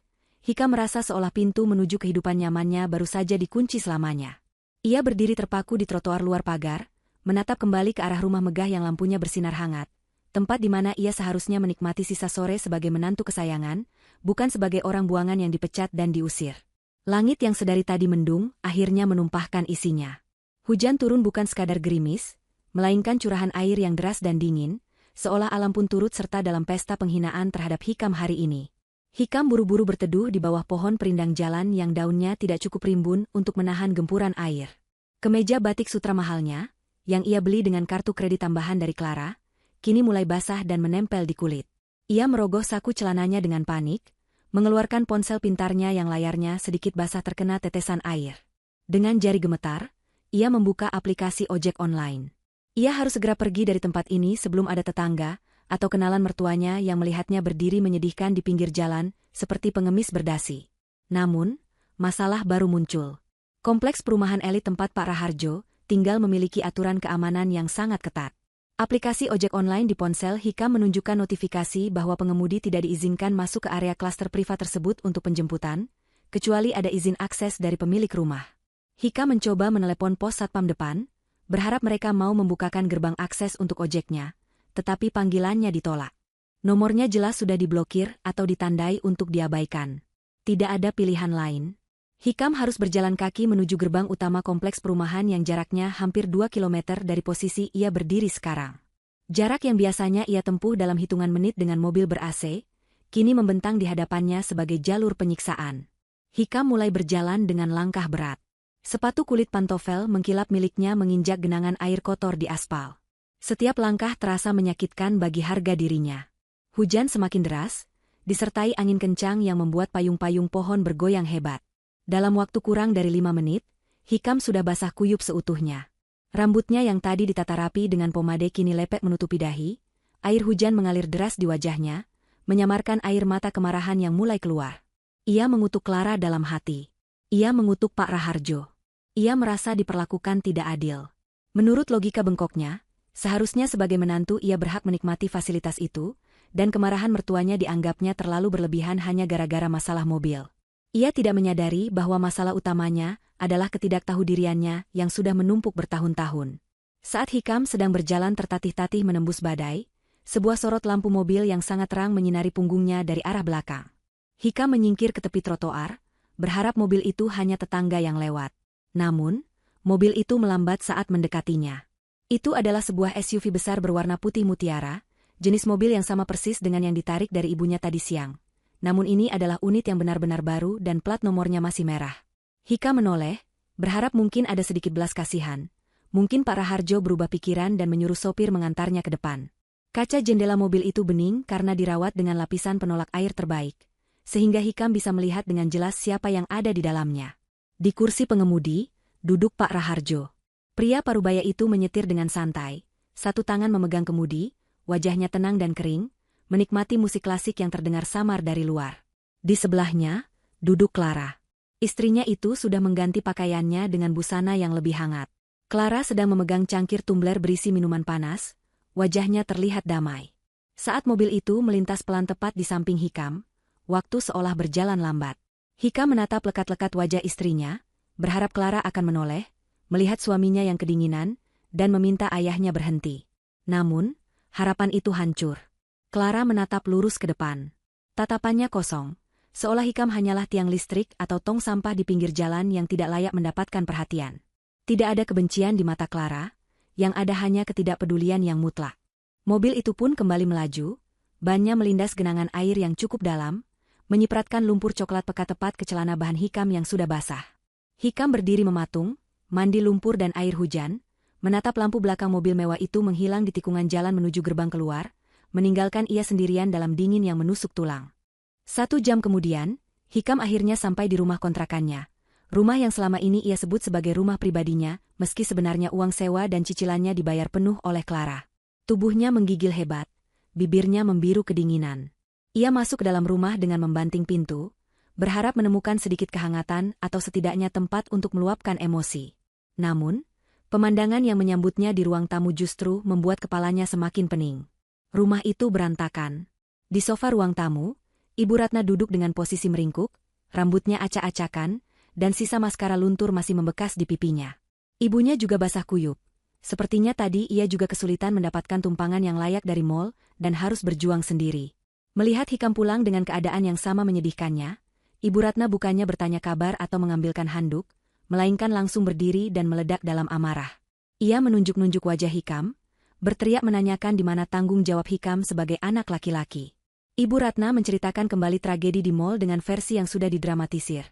Hikam merasa seolah pintu menuju kehidupan nyamannya baru saja dikunci selamanya. Ia berdiri terpaku di trotoar luar pagar, menatap kembali ke arah rumah megah yang lampunya bersinar hangat, tempat di mana ia seharusnya menikmati sisa sore sebagai menantu kesayangan, bukan sebagai orang buangan yang dipecat dan diusir. Langit yang sedari tadi mendung, akhirnya menumpahkan isinya. Hujan turun bukan sekadar gerimis, melainkan curahan air yang deras dan dingin, seolah alam pun turut serta dalam pesta penghinaan terhadap Hikam hari ini. Hikam buru-buru berteduh di bawah pohon perindang jalan yang daunnya tidak cukup rimbun untuk menahan gempuran air. Kemeja batik sutra mahalnya, yang ia beli dengan kartu kredit tambahan dari Clara, kini mulai basah dan menempel di kulit. Ia merogoh saku celananya dengan panik, mengeluarkan ponsel pintarnya yang layarnya sedikit basah terkena tetesan air. Dengan jari gemetar, ia membuka aplikasi ojek online. Ia harus segera pergi dari tempat ini sebelum ada tetangga atau kenalan mertuanya yang melihatnya berdiri menyedihkan di pinggir jalan, seperti pengemis berdasi. Namun, masalah baru muncul. Kompleks perumahan elit tempat Pak Raharjo tinggal memiliki aturan keamanan yang sangat ketat. Aplikasi ojek online di ponsel Hikam menunjukkan notifikasi bahwa pengemudi tidak diizinkan masuk ke area klaster privat tersebut untuk penjemputan, kecuali ada izin akses dari pemilik rumah. Hikam mencoba menelepon pos satpam depan, berharap mereka mau membukakan gerbang akses untuk ojeknya, tetapi panggilannya ditolak. Nomornya jelas sudah diblokir atau ditandai untuk diabaikan. Tidak ada pilihan lain. Hikam harus berjalan kaki menuju gerbang utama kompleks perumahan yang jaraknya hampir 2 km dari posisi ia berdiri sekarang. Jarak yang biasanya ia tempuh dalam hitungan menit dengan mobil ber-AC, kini membentang di hadapannya sebagai jalur penyiksaan. Hikam mulai berjalan dengan langkah berat. Sepatu kulit pantofel mengkilap miliknya menginjak genangan air kotor di aspal. Setiap langkah terasa menyakitkan bagi harga dirinya. Hujan semakin deras, disertai angin kencang yang membuat payung-payung pohon bergoyang hebat. Dalam waktu kurang dari 5 menit, Hikam sudah basah kuyup seutuhnya. Rambutnya yang tadi ditata rapi dengan pomade kini lepek menutupi dahi, air hujan mengalir deras di wajahnya, menyamarkan air mata kemarahan yang mulai keluar. Ia mengutuk Clara dalam hati. Ia mengutuk Pak Raharjo. Ia merasa diperlakukan tidak adil. Menurut logika bengkoknya, seharusnya sebagai menantu ia berhak menikmati fasilitas itu, dan kemarahan mertuanya dianggapnya terlalu berlebihan hanya gara-gara masalah mobil. Ia tidak menyadari bahwa masalah utamanya adalah ketidaktahu-diriannya yang sudah menumpuk bertahun-tahun. Saat Hikam sedang berjalan tertatih-tatih menembus badai, sebuah sorot lampu mobil yang sangat terang menyinari punggungnya dari arah belakang. Hikam menyingkir ke tepi trotoar, berharap mobil itu hanya tetangga yang lewat. Namun, mobil itu melambat saat mendekatinya. Itu adalah sebuah SUV besar berwarna putih mutiara, jenis mobil yang sama persis dengan yang ditarik dari ibunya tadi siang. Namun ini adalah unit yang benar-benar baru dan plat nomornya masih merah. Hikam menoleh, berharap mungkin ada sedikit belas kasihan. Mungkin Pak Raharjo berubah pikiran dan menyuruh sopir mengantarnya ke depan. Kaca jendela mobil itu bening karena dirawat dengan lapisan penolak air terbaik, sehingga Hikam bisa melihat dengan jelas siapa yang ada di dalamnya. Di kursi pengemudi, duduk Pak Raharjo. Pria parubaya itu menyetir dengan santai, satu tangan memegang kemudi, wajahnya tenang dan kering, menikmati musik klasik yang terdengar samar dari luar. Di sebelahnya, duduk Clara. Istrinya itu sudah mengganti pakaiannya dengan busana yang lebih hangat. Clara sedang memegang cangkir tumbler berisi minuman panas, wajahnya terlihat damai. Saat mobil itu melintas pelan tepat di samping Hikam, waktu seolah berjalan lambat. Hikam menatap lekat-lekat wajah istrinya, berharap Clara akan menoleh, melihat suaminya yang kedinginan, dan meminta ayahnya berhenti. Namun, harapan itu hancur. Clara menatap lurus ke depan. Tatapannya kosong, seolah Hikam hanyalah tiang listrik atau tong sampah di pinggir jalan yang tidak layak mendapatkan perhatian. Tidak ada kebencian di mata Clara, yang ada hanya ketidakpedulian yang mutlak. Mobil itu pun kembali melaju, bannya melindas genangan air yang cukup dalam, menyipratkan lumpur coklat pekat tepat ke celana bahan Hikam yang sudah basah. Hikam berdiri mematung, mandi lumpur dan air hujan, menatap lampu belakang mobil mewah itu menghilang di tikungan jalan menuju gerbang keluar, meninggalkan ia sendirian dalam dingin yang menusuk tulang. 1 jam kemudian, Hikam akhirnya sampai di rumah kontrakannya. Rumah yang selama ini ia sebut sebagai rumah pribadinya, meski sebenarnya uang sewa dan cicilannya dibayar penuh oleh Clara. Tubuhnya menggigil hebat, bibirnya membiru kedinginan. Ia masuk ke dalam rumah dengan membanting pintu, berharap menemukan sedikit kehangatan atau setidaknya tempat untuk meluapkan emosi. Namun, pemandangan yang menyambutnya di ruang tamu justru membuat kepalanya semakin pening. Rumah itu berantakan. Di sofa ruang tamu, Ibu Ratna duduk dengan posisi meringkuk, rambutnya acak-acakan, dan sisa maskara luntur masih membekas di pipinya. Ibunya juga basah kuyup. Sepertinya tadi ia juga kesulitan mendapatkan tumpangan yang layak dari mall dan harus berjuang sendiri. Melihat Hikam pulang dengan keadaan yang sama menyedihkannya, Ibu Ratna bukannya bertanya kabar atau mengambilkan handuk, melainkan langsung berdiri dan meledak dalam amarah. Ia menunjuk-nunjuk wajah Hikam, berteriak menanyakan di mana tanggung jawab Hikam sebagai anak laki-laki. Ibu Ratna menceritakan kembali tragedi di mall dengan versi yang sudah didramatisir.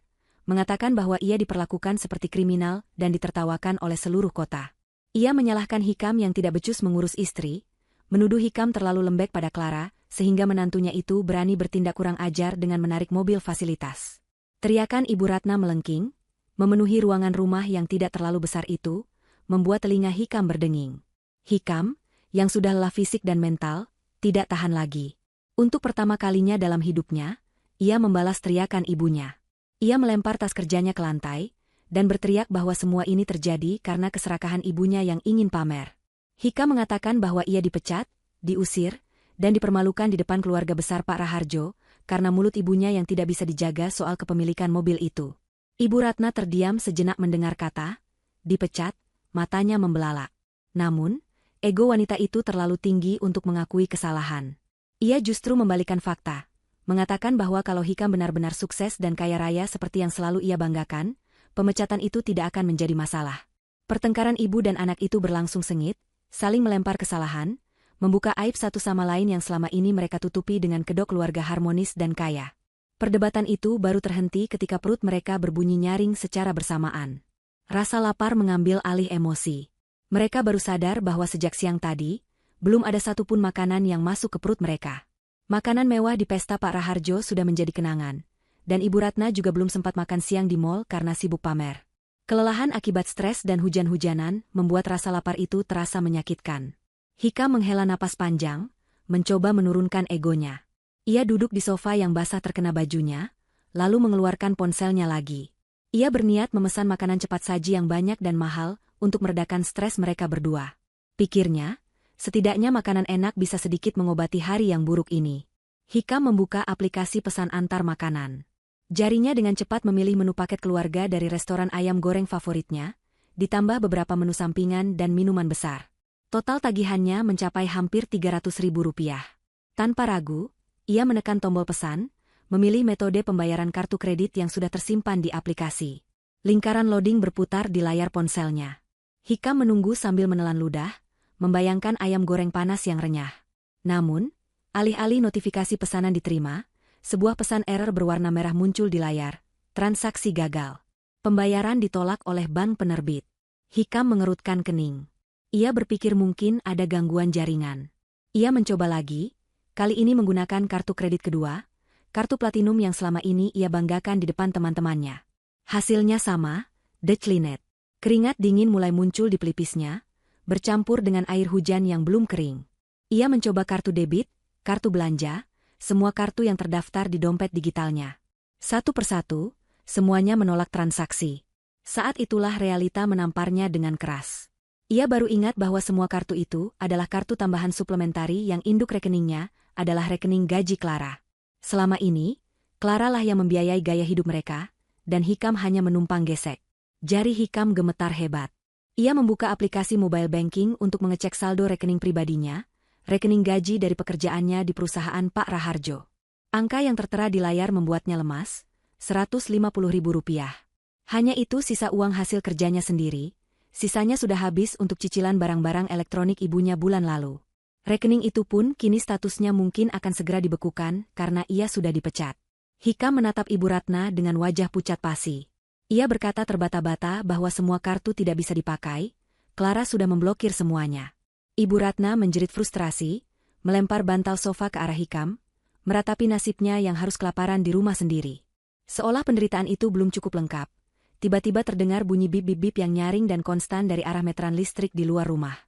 Mengatakan bahwa ia diperlakukan seperti kriminal dan ditertawakan oleh seluruh kota. Ia menyalahkan Hikam yang tidak becus mengurus istri, menuduh Hikam terlalu lembek pada Clara, sehingga menantunya itu berani bertindak kurang ajar dengan menarik mobil fasilitas. Teriakan Ibu Ratna melengking, memenuhi ruangan rumah yang tidak terlalu besar itu, membuat telinga Hikam berdenging. Hikam, yang sudah lelah fisik dan mental, tidak tahan lagi. Untuk pertama kalinya dalam hidupnya, ia membalas teriakan ibunya. Ia melempar tas kerjanya ke lantai, dan berteriak bahwa semua ini terjadi karena keserakahan ibunya yang ingin pamer. Hikam mengatakan bahwa ia dipecat, diusir, dan dipermalukan di depan keluarga besar Pak Raharjo, karena mulut ibunya yang tidak bisa dijaga soal kepemilikan mobil itu. Ibu Ratna terdiam sejenak mendengar kata, dipecat, matanya membelalak. Namun, ego wanita itu terlalu tinggi untuk mengakui kesalahan. Ia justru membalikan fakta. Mengatakan bahwa kalau Hikam benar-benar sukses dan kaya raya seperti yang selalu ia banggakan, pemecatan itu tidak akan menjadi masalah. Pertengkaran ibu dan anak itu berlangsung sengit, saling melempar kesalahan, membuka aib satu sama lain yang selama ini mereka tutupi dengan kedok keluarga harmonis dan kaya. Perdebatan itu baru terhenti ketika perut mereka berbunyi nyaring secara bersamaan. Rasa lapar mengambil alih emosi. Mereka baru sadar bahwa sejak siang tadi, belum ada satupun makanan yang masuk ke perut mereka. Makanan mewah di pesta Pak Raharjo sudah menjadi kenangan, dan Ibu Ratna juga belum sempat makan siang di mall karena sibuk pamer. Kelelahan akibat stres dan hujan-hujanan membuat rasa lapar itu terasa menyakitkan. Hikam menghela napas panjang, mencoba menurunkan egonya. Ia duduk di sofa yang basah terkena bajunya, lalu mengeluarkan ponselnya lagi. Ia berniat memesan makanan cepat saji yang banyak dan mahal untuk meredakan stres mereka berdua. Pikirnya, setidaknya makanan enak bisa sedikit mengobati hari yang buruk ini. Hikam membuka aplikasi pesan antar makanan. Jarinya dengan cepat memilih menu paket keluarga dari restoran ayam goreng favoritnya, ditambah beberapa menu sampingan dan minuman besar. Total tagihannya mencapai hampir Rp300.000. Tanpa ragu, ia menekan tombol pesan, memilih metode pembayaran kartu kredit yang sudah tersimpan di aplikasi. Lingkaran loading berputar di layar ponselnya. Hikam menunggu sambil menelan ludah, membayangkan ayam goreng panas yang renyah. Namun, alih-alih notifikasi pesanan diterima, sebuah pesan error berwarna merah muncul di layar. Transaksi gagal. Pembayaran ditolak oleh bank penerbit. Hikam mengerutkan kening. Ia berpikir mungkin ada gangguan jaringan. Ia mencoba lagi, kali ini menggunakan kartu kredit kedua, kartu platinum yang selama ini ia banggakan di depan teman-temannya. Hasilnya sama, declinet. Keringat dingin mulai muncul di pelipisnya, bercampur dengan air hujan yang belum kering. Ia mencoba kartu debit, kartu belanja, semua kartu yang terdaftar di dompet digitalnya. Satu persatu, semuanya menolak transaksi. Saat itulah realita menamparnya dengan keras. Ia baru ingat bahwa semua kartu itu adalah kartu tambahan suplementari yang induk rekeningnya adalah rekening gaji Clara. Selama ini, Clara lah yang membiayai gaya hidup mereka, dan Hikam hanya menumpang gesek. Jari Hikam gemetar hebat. Ia membuka aplikasi mobile banking untuk mengecek saldo rekening pribadinya, rekening gaji dari pekerjaannya di perusahaan Pak Raharjo. Angka yang tertera di layar membuatnya lemas, Rp150.000. Hanya itu sisa uang hasil kerjanya sendiri, sisanya sudah habis untuk cicilan barang-barang elektronik ibunya bulan lalu. Rekening itu pun kini statusnya mungkin akan segera dibekukan karena ia sudah dipecat. Hikam menatap Ibu Ratna dengan wajah pucat pasi. Ia berkata terbata-bata bahwa semua kartu tidak bisa dipakai, Clara sudah memblokir semuanya. Ibu Ratna menjerit frustrasi, melempar bantal sofa ke arah Hikam, meratapi nasibnya yang harus kelaparan di rumah sendiri. Seolah penderitaan itu belum cukup lengkap, tiba-tiba terdengar bunyi bip-bip-bip yang nyaring dan konstan dari arah meteran listrik di luar rumah.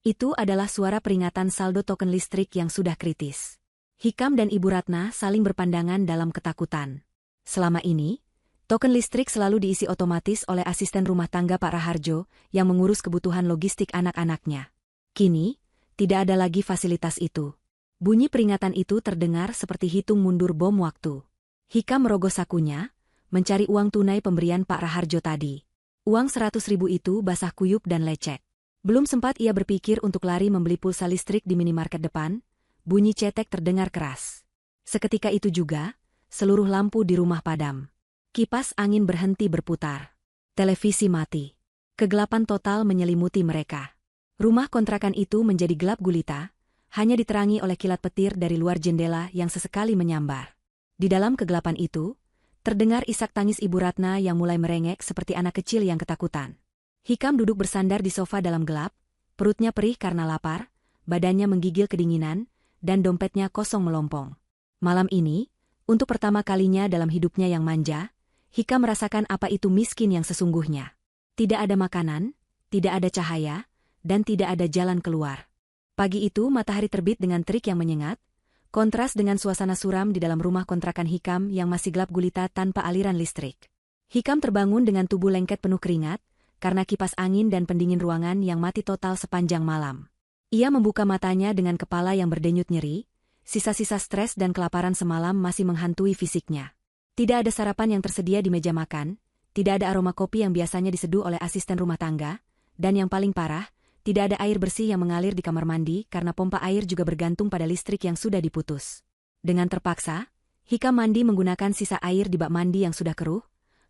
Itu adalah suara peringatan saldo token listrik yang sudah kritis. Hikam dan Ibu Ratna saling berpandangan dalam ketakutan. Selama ini, token listrik selalu diisi otomatis oleh asisten rumah tangga Pak Raharjo yang mengurus kebutuhan logistik anak-anaknya. Kini, tidak ada lagi fasilitas itu. Bunyi peringatan itu terdengar seperti hitung mundur bom waktu. Hikam merogoh sakunya, mencari uang tunai pemberian Pak Raharjo tadi. Uang 100.000 itu basah kuyup dan lecek. Belum sempat ia berpikir untuk lari membeli pulsa listrik di minimarket depan, bunyi cetek terdengar keras. Seketika itu juga, seluruh lampu di rumah padam. Kipas angin berhenti berputar. Televisi mati. Kegelapan total menyelimuti mereka. Rumah kontrakan itu menjadi gelap gulita, hanya diterangi oleh kilat petir dari luar jendela yang sesekali menyambar. Di dalam kegelapan itu, terdengar isak tangis Ibu Ratna yang mulai merengek seperti anak kecil yang ketakutan. Hikam duduk bersandar di sofa dalam gelap, perutnya perih karena lapar, badannya menggigil kedinginan, dan dompetnya kosong melompong. Malam ini, untuk pertama kalinya dalam hidupnya yang manja, Hikam merasakan apa itu miskin yang sesungguhnya. Tidak ada makanan, tidak ada cahaya, dan tidak ada jalan keluar. Pagi itu matahari terbit dengan terik yang menyengat, kontras dengan suasana suram di dalam rumah kontrakan Hikam yang masih gelap gulita tanpa aliran listrik. Hikam terbangun dengan tubuh lengket penuh keringat, karena kipas angin dan pendingin ruangan yang mati total sepanjang malam. Ia membuka matanya dengan kepala yang berdenyut nyeri, sisa-sisa stres dan kelaparan semalam masih menghantui fisiknya. Tidak ada sarapan yang tersedia di meja makan, tidak ada aroma kopi yang biasanya diseduh oleh asisten rumah tangga, dan yang paling parah, tidak ada air bersih yang mengalir di kamar mandi karena pompa air juga bergantung pada listrik yang sudah diputus. Dengan terpaksa, Hikam mandi menggunakan sisa air di bak mandi yang sudah keruh,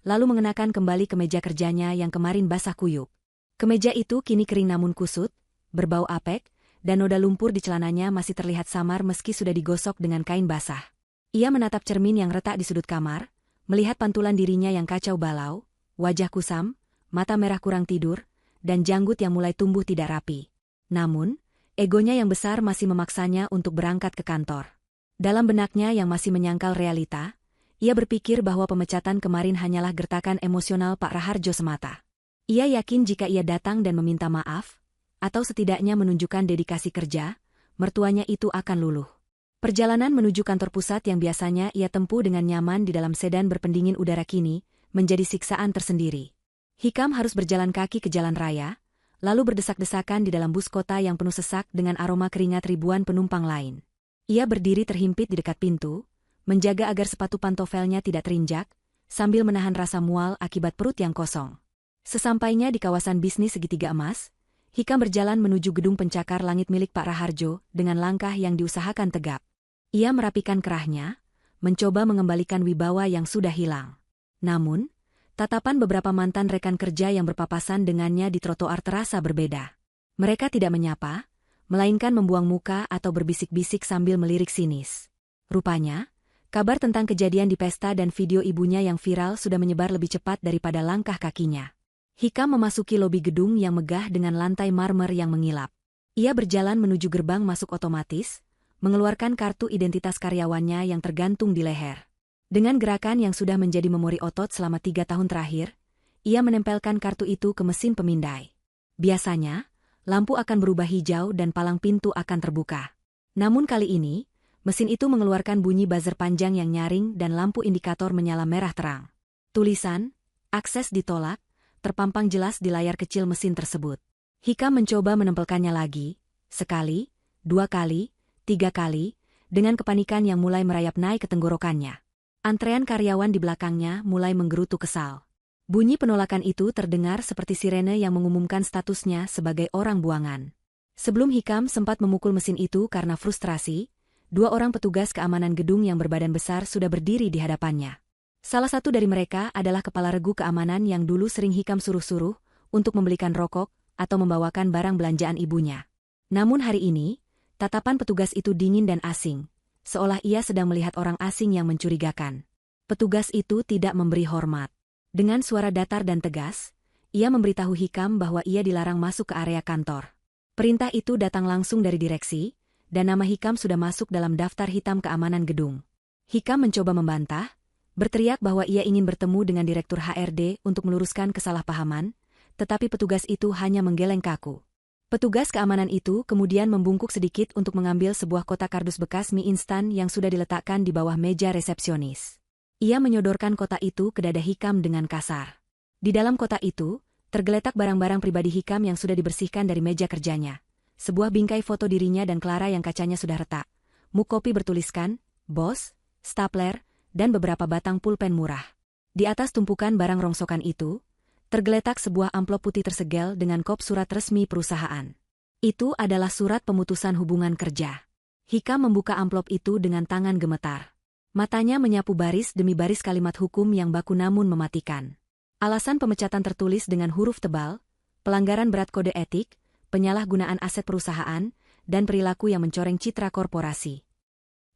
lalu mengenakan kembali kemeja kerjanya yang kemarin basah kuyup. Kemeja itu kini kering namun kusut, berbau apek, dan noda lumpur di celananya masih terlihat samar meski sudah digosok dengan kain basah. Ia menatap cermin yang retak di sudut kamar, melihat pantulan dirinya yang kacau balau, wajah kusam, mata merah kurang tidur, dan janggut yang mulai tumbuh tidak rapi. Namun, egonya yang besar masih memaksanya untuk berangkat ke kantor. Dalam benaknya yang masih menyangkal realita, ia berpikir bahwa pemecatan kemarin hanyalah gertakan emosional Pak Raharjo semata. Ia yakin jika ia datang dan meminta maaf, atau setidaknya menunjukkan dedikasi kerja, mertuanya itu akan luluh. Perjalanan menuju kantor pusat yang biasanya ia tempuh dengan nyaman di dalam sedan berpendingin udara kini, menjadi siksaan tersendiri. Hikam harus berjalan kaki ke jalan raya, lalu berdesak-desakan di dalam bus kota yang penuh sesak dengan aroma keringat ribuan penumpang lain. Ia berdiri terhimpit di dekat pintu, menjaga agar sepatu pantofelnya tidak terinjak, sambil menahan rasa mual akibat perut yang kosong. Sesampainya di kawasan bisnis segitiga emas, Hikam berjalan menuju gedung pencakar langit milik Pak Raharjo dengan langkah yang diusahakan tegap. Ia merapikan kerahnya, mencoba mengembalikan wibawa yang sudah hilang. Namun, tatapan beberapa mantan rekan kerja yang berpapasan dengannya di trotoar terasa berbeda. Mereka tidak menyapa, melainkan membuang muka atau berbisik-bisik sambil melirik sinis. Rupanya, kabar tentang kejadian di pesta dan video ibunya yang viral sudah menyebar lebih cepat daripada langkah kakinya. Hikam memasuki lobi gedung yang megah dengan lantai marmer yang mengilap. Ia berjalan menuju gerbang masuk otomatis, mengeluarkan kartu identitas karyawannya yang tergantung di leher. Dengan gerakan yang sudah menjadi memori otot selama 3 tahun terakhir, ia menempelkan kartu itu ke mesin pemindai. Biasanya, lampu akan berubah hijau dan palang pintu akan terbuka. Namun kali ini, mesin itu mengeluarkan bunyi buzzer panjang yang nyaring dan lampu indikator menyala merah terang. Tulisan, "Akses ditolak," terpampang jelas di layar kecil mesin tersebut. Hikam mencoba menempelkannya lagi, sekali, 2 kali, 3 kali, dengan kepanikan yang mulai merayap naik ke tenggorokannya. Antrean karyawan di belakangnya mulai menggerutu kesal. Bunyi penolakan itu terdengar seperti sirene yang mengumumkan statusnya sebagai orang buangan. Sebelum Hikam sempat memukul mesin itu karena frustrasi, 2 orang petugas keamanan gedung yang berbadan besar sudah berdiri di hadapannya. Salah satu dari mereka adalah kepala regu keamanan yang dulu sering Hikam suruh-suruh untuk membelikan rokok atau membawakan barang belanjaan ibunya. Namun hari ini, tatapan petugas itu dingin dan asing, seolah ia sedang melihat orang asing yang mencurigakan. Petugas itu tidak memberi hormat. Dengan suara datar dan tegas, ia memberitahu Hikam bahwa ia dilarang masuk ke area kantor. Perintah itu datang langsung dari direksi, dan nama Hikam sudah masuk dalam daftar hitam keamanan gedung. Hikam mencoba membantah, berteriak bahwa ia ingin bertemu dengan Direktur HRD untuk meluruskan kesalahpahaman, tetapi petugas itu hanya menggeleng kaku. Petugas keamanan itu kemudian membungkuk sedikit untuk mengambil sebuah kotak kardus bekas mie instan yang sudah diletakkan di bawah meja resepsionis. Ia menyodorkan kotak itu ke dada Hikam dengan kasar. Di dalam kotak itu, tergeletak barang-barang pribadi Hikam yang sudah dibersihkan dari meja kerjanya. Sebuah bingkai foto dirinya dan Clara yang kacanya sudah retak. Muk kopi bertuliskan, "Bos", stapler, dan beberapa batang pulpen murah. Di atas tumpukan barang rongsokan itu, tergeletak sebuah amplop putih tersegel dengan kop surat resmi perusahaan. Itu adalah surat pemutusan hubungan kerja. Hikam membuka amplop itu dengan tangan gemetar. Matanya menyapu baris demi baris kalimat hukum yang baku namun mematikan. Alasan pemecatan tertulis dengan huruf tebal, pelanggaran berat kode etik, penyalahgunaan aset perusahaan, dan perilaku yang mencoreng citra korporasi.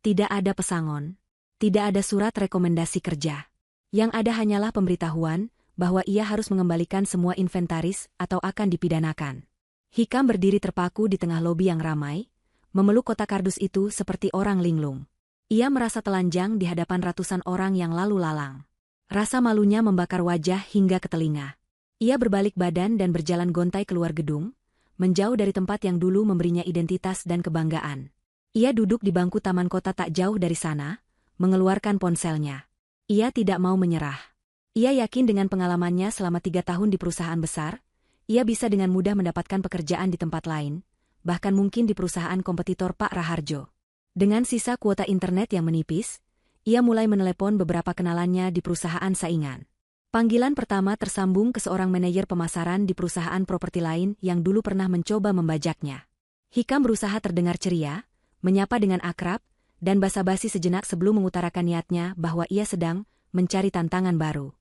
Tidak ada pesangon. Tidak ada surat rekomendasi kerja. Yang ada hanyalah pemberitahuan bahwa ia harus mengembalikan semua inventaris atau akan dipidanakan. Hikam berdiri terpaku di tengah lobi yang ramai, memeluk kotak kardus itu seperti orang linglung. Ia merasa telanjang di hadapan ratusan orang yang lalu lalang. Rasa malunya membakar wajah hingga ke telinga. Ia berbalik badan dan berjalan gontai keluar gedung, menjauh dari tempat yang dulu memberinya identitas dan kebanggaan. Ia duduk di bangku taman kota tak jauh dari sana, mengeluarkan ponselnya. Ia tidak mau menyerah. Ia yakin dengan pengalamannya selama 3 tahun di perusahaan besar, ia bisa dengan mudah mendapatkan pekerjaan di tempat lain, bahkan mungkin di perusahaan kompetitor Pak Raharjo. Dengan sisa kuota internet yang menipis, ia mulai menelepon beberapa kenalannya di perusahaan saingan. Panggilan pertama tersambung ke seorang manajer pemasaran di perusahaan properti lain yang dulu pernah mencoba membajaknya. Hikam berusaha terdengar ceria, menyapa dengan akrab, dan basa-basi sejenak sebelum mengutarakan niatnya bahwa ia sedang mencari tantangan baru.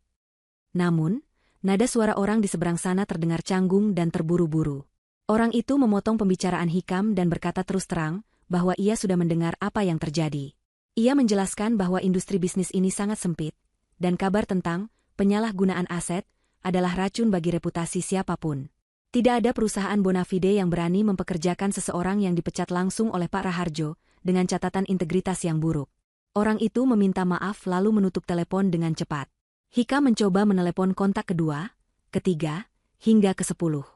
Namun, nada suara orang di seberang sana terdengar canggung dan terburu-buru. Orang itu memotong pembicaraan Hikam dan berkata terus terang bahwa ia sudah mendengar apa yang terjadi. Ia menjelaskan bahwa industri bisnis ini sangat sempit, dan kabar tentang penyalahgunaan aset adalah racun bagi reputasi siapapun. Tidak ada perusahaan bona fide yang berani mempekerjakan seseorang yang dipecat langsung oleh Pak Raharjo, dengan catatan integritas yang buruk. Orang itu meminta maaf lalu menutup telepon dengan cepat. Hikam mencoba menelepon kontak kedua, ketiga, hingga ke-10.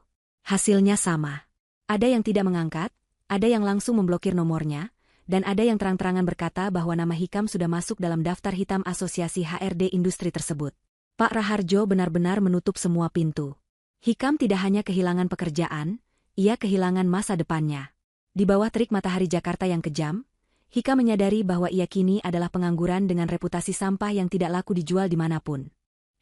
Hasilnya sama. Ada yang tidak mengangkat, ada yang langsung memblokir nomornya, dan ada yang terang-terangan berkata bahwa nama Hikam sudah masuk dalam daftar hitam asosiasi HRD industri tersebut. Pak Raharjo benar-benar menutup semua pintu. Hikam tidak hanya kehilangan pekerjaan, ia kehilangan masa depannya. Di bawah terik matahari Jakarta yang kejam, Hikam menyadari bahwa ia kini adalah pengangguran dengan reputasi sampah yang tidak laku dijual dimanapun.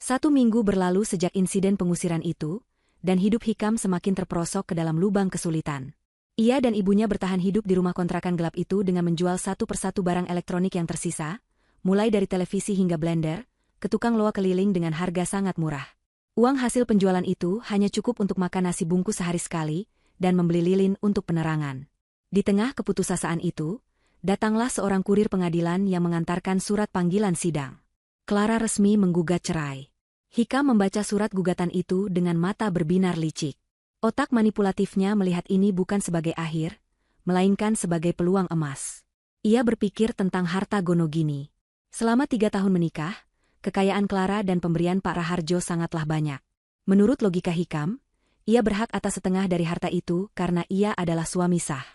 1 minggu berlalu sejak insiden pengusiran itu, dan hidup Hikam semakin terperosok ke dalam lubang kesulitan. Ia dan ibunya bertahan hidup di rumah kontrakan gelap itu dengan menjual satu persatu barang elektronik yang tersisa, mulai dari televisi hingga blender, ke tukang loa keliling dengan harga sangat murah. Uang hasil penjualan itu hanya cukup untuk makan nasi bungkus sehari sekali, dan membeli lilin untuk penerangan. Di tengah keputusasaan itu, datanglah seorang kurir pengadilan yang mengantarkan surat panggilan sidang. Clara resmi menggugat cerai. Hikam membaca surat gugatan itu dengan mata berbinar licik. Otak manipulatifnya melihat ini bukan sebagai akhir, melainkan sebagai peluang emas. Ia berpikir tentang harta Gonogini. Selama 3 tahun menikah, kekayaan Clara dan pemberian Pak Raharjo sangatlah banyak. Menurut logika Hikam, ia berhak atas setengah dari harta itu karena ia adalah suami sah.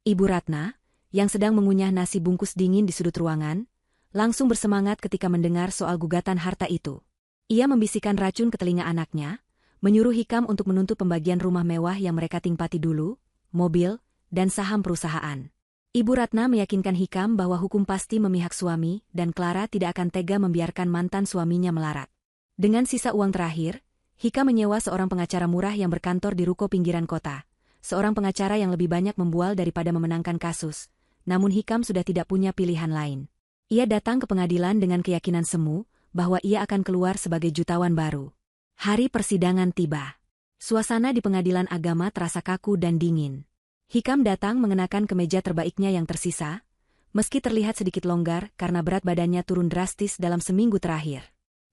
Ibu Ratna, yang sedang mengunyah nasi bungkus dingin di sudut ruangan, langsung bersemangat ketika mendengar soal gugatan harta itu. Ia membisikkan racun ke telinga anaknya, menyuruh Hikam untuk menuntut pembagian rumah mewah yang mereka timpati dulu, mobil, dan saham perusahaan. Ibu Ratna meyakinkan Hikam bahwa hukum pasti memihak suami dan Clara tidak akan tega membiarkan mantan suaminya melarat. Dengan sisa uang terakhir, Hikam menyewa seorang pengacara murah yang berkantor di ruko pinggiran kota. Seorang pengacara yang lebih banyak membual daripada memenangkan kasus. Namun Hikam sudah tidak punya pilihan lain. Ia datang ke pengadilan dengan keyakinan semu bahwa ia akan keluar sebagai jutawan baru. Hari persidangan tiba. Suasana di pengadilan agama terasa kaku dan dingin. Hikam datang mengenakan kemeja terbaiknya yang tersisa, meski terlihat sedikit longgar karena berat badannya turun drastis dalam seminggu terakhir.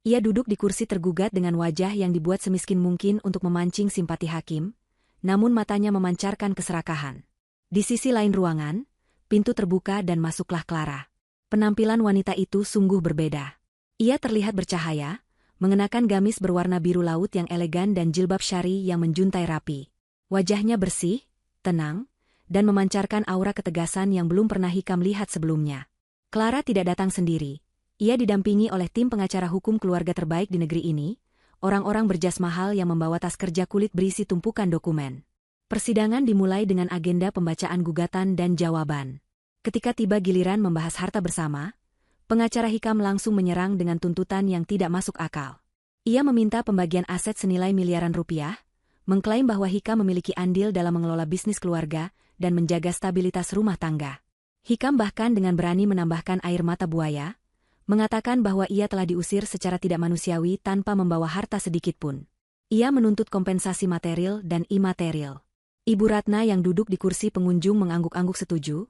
Ia duduk di kursi tergugat dengan wajah yang dibuat semiskin mungkin untuk memancing simpati hakim, namun matanya memancarkan keserakahan. Di sisi lain ruangan, pintu terbuka dan masuklah Clara. Penampilan wanita itu sungguh berbeda. Ia terlihat bercahaya, mengenakan gamis berwarna biru laut yang elegan dan jilbab syari yang menjuntai rapi. Wajahnya bersih, tenang, dan memancarkan aura ketegasan yang belum pernah Hikam lihat sebelumnya. Clara tidak datang sendiri. Ia didampingi oleh tim pengacara hukum keluarga terbaik di negeri ini, orang-orang berjas mahal yang membawa tas kerja kulit berisi tumpukan dokumen. Persidangan dimulai dengan agenda pembacaan gugatan dan jawaban. Ketika tiba giliran membahas harta bersama, pengacara Hikam langsung menyerang dengan tuntutan yang tidak masuk akal. Ia meminta pembagian aset senilai miliaran rupiah, mengklaim bahwa Hikam memiliki andil dalam mengelola bisnis keluarga dan menjaga stabilitas rumah tangga. Hikam bahkan dengan berani menambahkan air mata buaya, mengatakan bahwa ia telah diusir secara tidak manusiawi tanpa membawa harta sedikitpun. Ia menuntut kompensasi material dan imaterial. Ibu Ratna yang duduk di kursi pengunjung mengangguk-angguk setuju,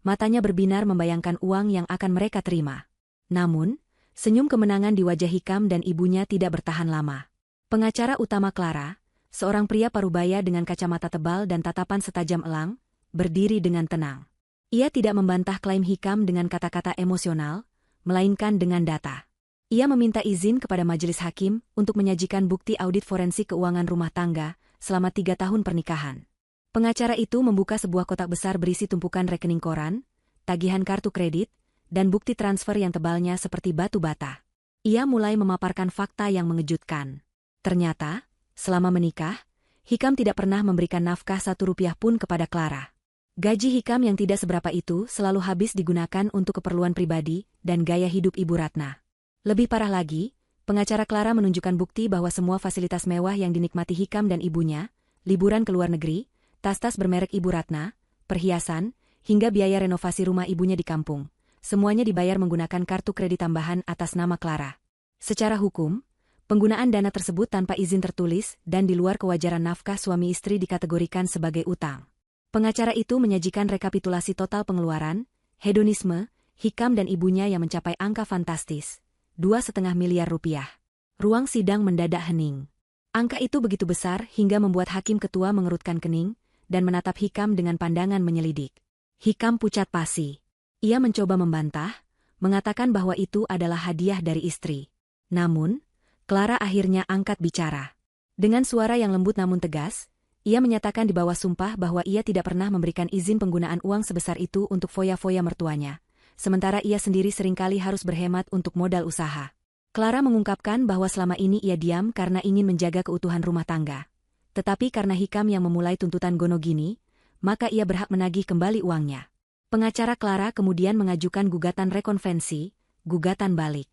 matanya berbinar membayangkan uang yang akan mereka terima. Namun, senyum kemenangan di wajah Hikam dan ibunya tidak bertahan lama. Pengacara utama Clara, seorang pria parubaya dengan kacamata tebal dan tatapan setajam elang, berdiri dengan tenang. Ia tidak membantah klaim Hikam dengan kata-kata emosional, melainkan dengan data. Ia meminta izin kepada majelis hakim untuk menyajikan bukti audit forensik keuangan rumah tangga selama 3 tahun pernikahan. Pengacara itu membuka sebuah kotak besar berisi tumpukan rekening koran, tagihan kartu kredit, dan bukti transfer yang tebalnya seperti batu bata. Ia mulai memaparkan fakta yang mengejutkan. Ternyata, selama menikah, Hikam tidak pernah memberikan nafkah 1 rupiah pun kepada Clara. Gaji Hikam yang tidak seberapa itu selalu habis digunakan untuk keperluan pribadi dan gaya hidup Ibu Ratna. Lebih parah lagi, pengacara Clara menunjukkan bukti bahwa semua fasilitas mewah yang dinikmati Hikam dan ibunya, liburan ke luar negeri, tas-tas bermerek Ibu Ratna, perhiasan, hingga biaya renovasi rumah ibunya di kampung, semuanya dibayar menggunakan kartu kredit tambahan atas nama Clara. Secara hukum, penggunaan dana tersebut tanpa izin tertulis dan di luar kewajaran nafkah suami istri dikategorikan sebagai utang. Pengacara itu menyajikan rekapitulasi total pengeluaran, hedonisme, Hikam dan ibunya yang mencapai angka fantastis, 2,5 miliar rupiah. Ruang sidang mendadak hening. Angka itu begitu besar hingga membuat hakim ketua mengerutkan kening dan menatap Hikam dengan pandangan menyelidik. Hikam pucat pasi. Ia mencoba membantah, mengatakan bahwa itu adalah hadiah dari istri. Namun, Clara akhirnya angkat bicara. Dengan suara yang lembut namun tegas, ia menyatakan di bawah sumpah bahwa ia tidak pernah memberikan izin penggunaan uang sebesar itu untuk foya-foya mertuanya, sementara ia sendiri seringkali harus berhemat untuk modal usaha. Clara mengungkapkan bahwa selama ini ia diam karena ingin menjaga keutuhan rumah tangga. Tetapi karena Hikam yang memulai tuntutan Gonogini, maka ia berhak menagih kembali uangnya. Pengacara Clara kemudian mengajukan gugatan rekonvensi, gugatan balik.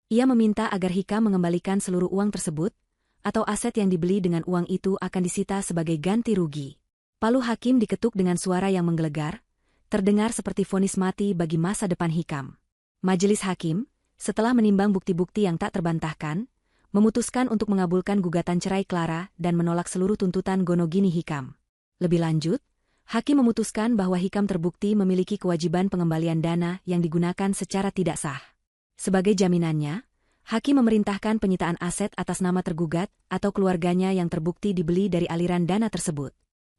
Ia meminta agar Hikam mengembalikan seluruh uang tersebut, atau aset yang dibeli dengan uang itu akan disita sebagai ganti rugi. Palu hakim diketuk dengan suara yang menggelegar, terdengar seperti vonis mati bagi masa depan Hikam. Majelis hakim, setelah menimbang bukti-bukti yang tak terbantahkan, memutuskan untuk mengabulkan gugatan cerai Clara dan menolak seluruh tuntutan Gonogini Hikam. Lebih lanjut, hakim memutuskan bahwa Hikam terbukti memiliki kewajiban pengembalian dana yang digunakan secara tidak sah. Sebagai jaminannya, hakim memerintahkan penyitaan aset atas nama tergugat atau keluarganya yang terbukti dibeli dari aliran dana tersebut.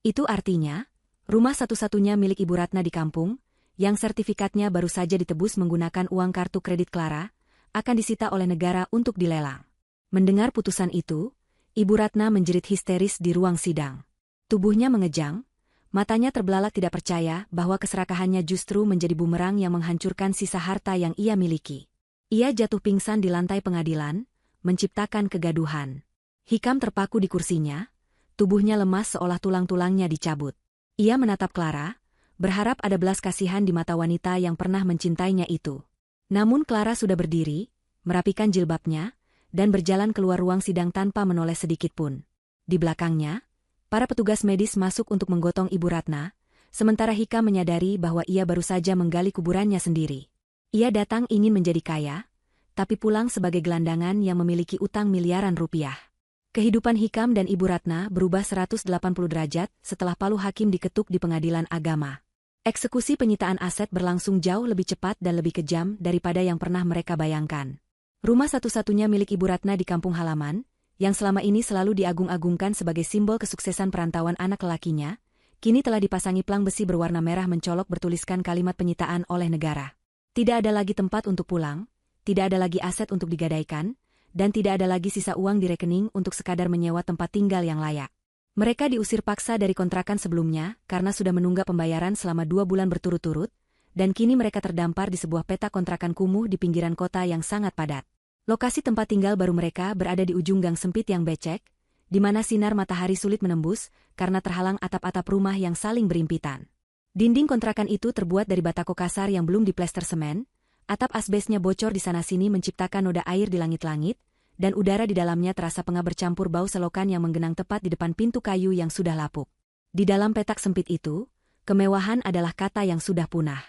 Itu artinya, rumah satu-satunya milik Ibu Ratna di kampung, yang sertifikatnya baru saja ditebus menggunakan uang kartu kredit Clara, akan disita oleh negara untuk dilelang. Mendengar putusan itu, Ibu Ratna menjerit histeris di ruang sidang. Tubuhnya mengejang, matanya terbelalak tidak percaya bahwa keserakahannya justru menjadi bumerang yang menghancurkan sisa harta yang ia miliki. Ia jatuh pingsan di lantai pengadilan, menciptakan kegaduhan. Hikam terpaku di kursinya, tubuhnya lemas seolah tulang-tulangnya dicabut. Ia menatap Clara, berharap ada belas kasihan di mata wanita yang pernah mencintainya itu. Namun Clara sudah berdiri, merapikan jilbabnya, dan berjalan keluar ruang sidang tanpa menoleh sedikit pun. Di belakangnya, para petugas medis masuk untuk menggotong Ibu Ratna, sementara Hikam menyadari bahwa ia baru saja menggali kuburannya sendiri. Ia datang ingin menjadi kaya, tapi pulang sebagai gelandangan yang memiliki utang miliaran rupiah. Kehidupan Hikam dan Ibu Ratna berubah 180 derajat setelah palu hakim diketuk di pengadilan agama. Eksekusi penyitaan aset berlangsung jauh lebih cepat dan lebih kejam daripada yang pernah mereka bayangkan. Rumah satu-satunya milik Ibu Ratna di kampung halaman, yang selama ini selalu diagung-agungkan sebagai simbol kesuksesan perantauan anak lelakinya, kini telah dipasangi pelang besi berwarna merah mencolok bertuliskan kalimat penyitaan oleh negara. Tidak ada lagi tempat untuk pulang, tidak ada lagi aset untuk digadaikan, dan tidak ada lagi sisa uang di rekening untuk sekadar menyewa tempat tinggal yang layak. Mereka diusir paksa dari kontrakan sebelumnya karena sudah menunggak pembayaran selama 2 bulan berturut-turut, dan kini mereka terdampar di sebuah petak kontrakan kumuh di pinggiran kota yang sangat padat. Lokasi tempat tinggal baru mereka berada di ujung gang sempit yang becek, di mana sinar matahari sulit menembus karena terhalang atap-atap rumah yang saling berimpitan. Dinding kontrakan itu terbuat dari batako kasar yang belum diplester semen, atap asbesnya bocor di sana-sini menciptakan noda air di langit-langit, dan udara di dalamnya terasa pengap bercampur bau selokan yang menggenang tepat di depan pintu kayu yang sudah lapuk. Di dalam petak sempit itu, kemewahan adalah kata yang sudah punah.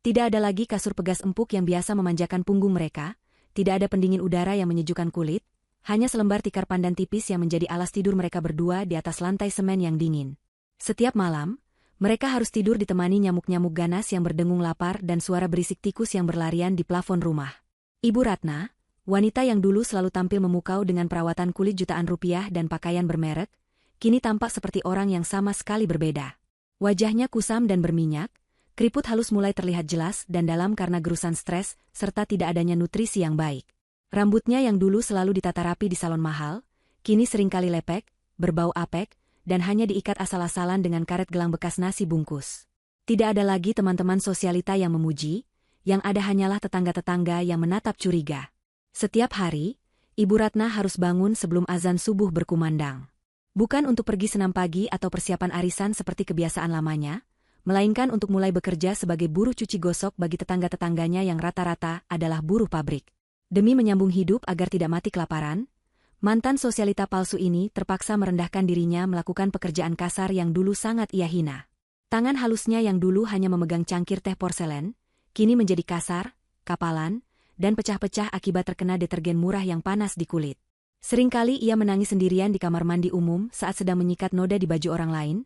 Tidak ada lagi kasur pegas empuk yang biasa memanjakan punggung mereka, tidak ada pendingin udara yang menyejukkan kulit, hanya selembar tikar pandan tipis yang menjadi alas tidur mereka berdua di atas lantai semen yang dingin. Setiap malam, mereka harus tidur ditemani nyamuk-nyamuk ganas yang berdengung lapar dan suara berisik tikus yang berlarian di plafon rumah. Ibu Ratna, wanita yang dulu selalu tampil memukau dengan perawatan kulit jutaan rupiah dan pakaian bermerek, kini tampak seperti orang yang sama sekali berbeda. Wajahnya kusam dan berminyak, keriput halus mulai terlihat jelas dan dalam karena gerusan stres serta tidak adanya nutrisi yang baik. Rambutnya yang dulu selalu ditata rapi di salon mahal, kini seringkali lepek, berbau apek, dan hanya diikat asal-asalan dengan karet gelang bekas nasi bungkus. Tidak ada lagi teman-teman sosialita yang memuji, yang ada hanyalah tetangga-tetangga yang menatap curiga. Setiap hari, Ibu Ratna harus bangun sebelum azan subuh berkumandang. Bukan untuk pergi senam pagi atau persiapan arisan seperti kebiasaan lamanya, melainkan untuk mulai bekerja sebagai buruh cuci gosok bagi tetangga-tetangganya yang rata-rata adalah buruh pabrik. Demi menyambung hidup agar tidak mati kelaparan, mantan sosialita palsu ini terpaksa merendahkan dirinya melakukan pekerjaan kasar yang dulu sangat ia hina. Tangan halusnya yang dulu hanya memegang cangkir teh porselen, kini menjadi kasar, kapalan, dan pecah-pecah akibat terkena detergen murah yang panas di kulit. Seringkali ia menangis sendirian di kamar mandi umum saat sedang menyikat noda di baju orang lain,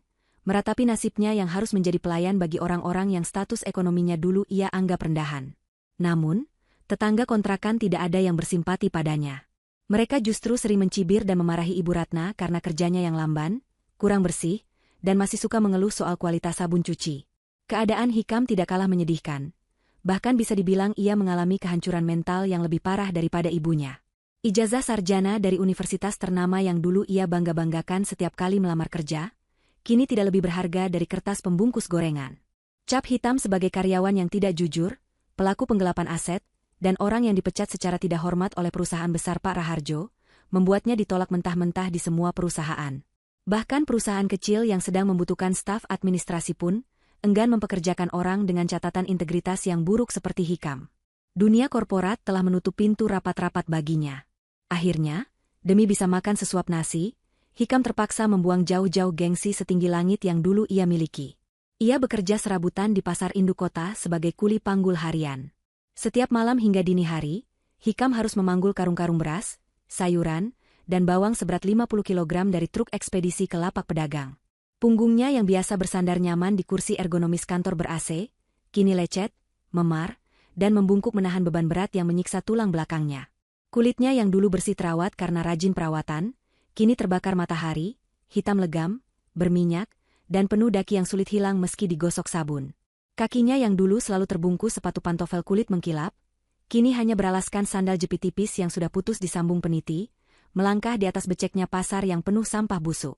meratapi nasibnya yang harus menjadi pelayan bagi orang-orang yang status ekonominya dulu ia anggap rendahan. Namun, tetangga kontrakan tidak ada yang bersimpati padanya. Mereka justru sering mencibir dan memarahi Ibu Ratna karena kerjanya yang lamban, kurang bersih, dan masih suka mengeluh soal kualitas sabun cuci. Keadaan Hikam tidak kalah menyedihkan. Bahkan bisa dibilang ia mengalami kehancuran mental yang lebih parah daripada ibunya. Ijazah sarjana dari universitas ternama yang dulu ia bangga-banggakan setiap kali melamar kerja, kini tidak lebih berharga dari kertas pembungkus gorengan. Cap hitam sebagai karyawan yang tidak jujur, pelaku penggelapan aset, dan orang yang dipecat secara tidak hormat oleh perusahaan besar Pak Raharjo, membuatnya ditolak mentah-mentah di semua perusahaan. Bahkan perusahaan kecil yang sedang membutuhkan staf administrasi pun enggan mempekerjakan orang dengan catatan integritas yang buruk seperti Hikam. Dunia korporat telah menutup pintu rapat-rapat baginya. Akhirnya, demi bisa makan sesuap nasi, Hikam terpaksa membuang jauh-jauh gengsi setinggi langit yang dulu ia miliki. Ia bekerja serabutan di pasar induk kota sebagai kuli panggul harian. Setiap malam hingga dini hari, Hikam harus memanggul karung-karung beras, sayuran, dan bawang seberat 50 kg dari truk ekspedisi ke lapak pedagang. Punggungnya yang biasa bersandar nyaman di kursi ergonomis kantor ber-AC, kini lecet, memar, dan membungkuk menahan beban berat yang menyiksa tulang belakangnya. Kulitnya yang dulu bersih terawat karena rajin perawatan, kini terbakar matahari, hitam legam, berminyak, dan penuh daki yang sulit hilang meski digosok sabun. Kakinya yang dulu selalu terbungkus sepatu pantofel kulit mengkilap, kini hanya beralaskan sandal jepit tipis yang sudah putus disambung peniti, melangkah di atas beceknya pasar yang penuh sampah busuk.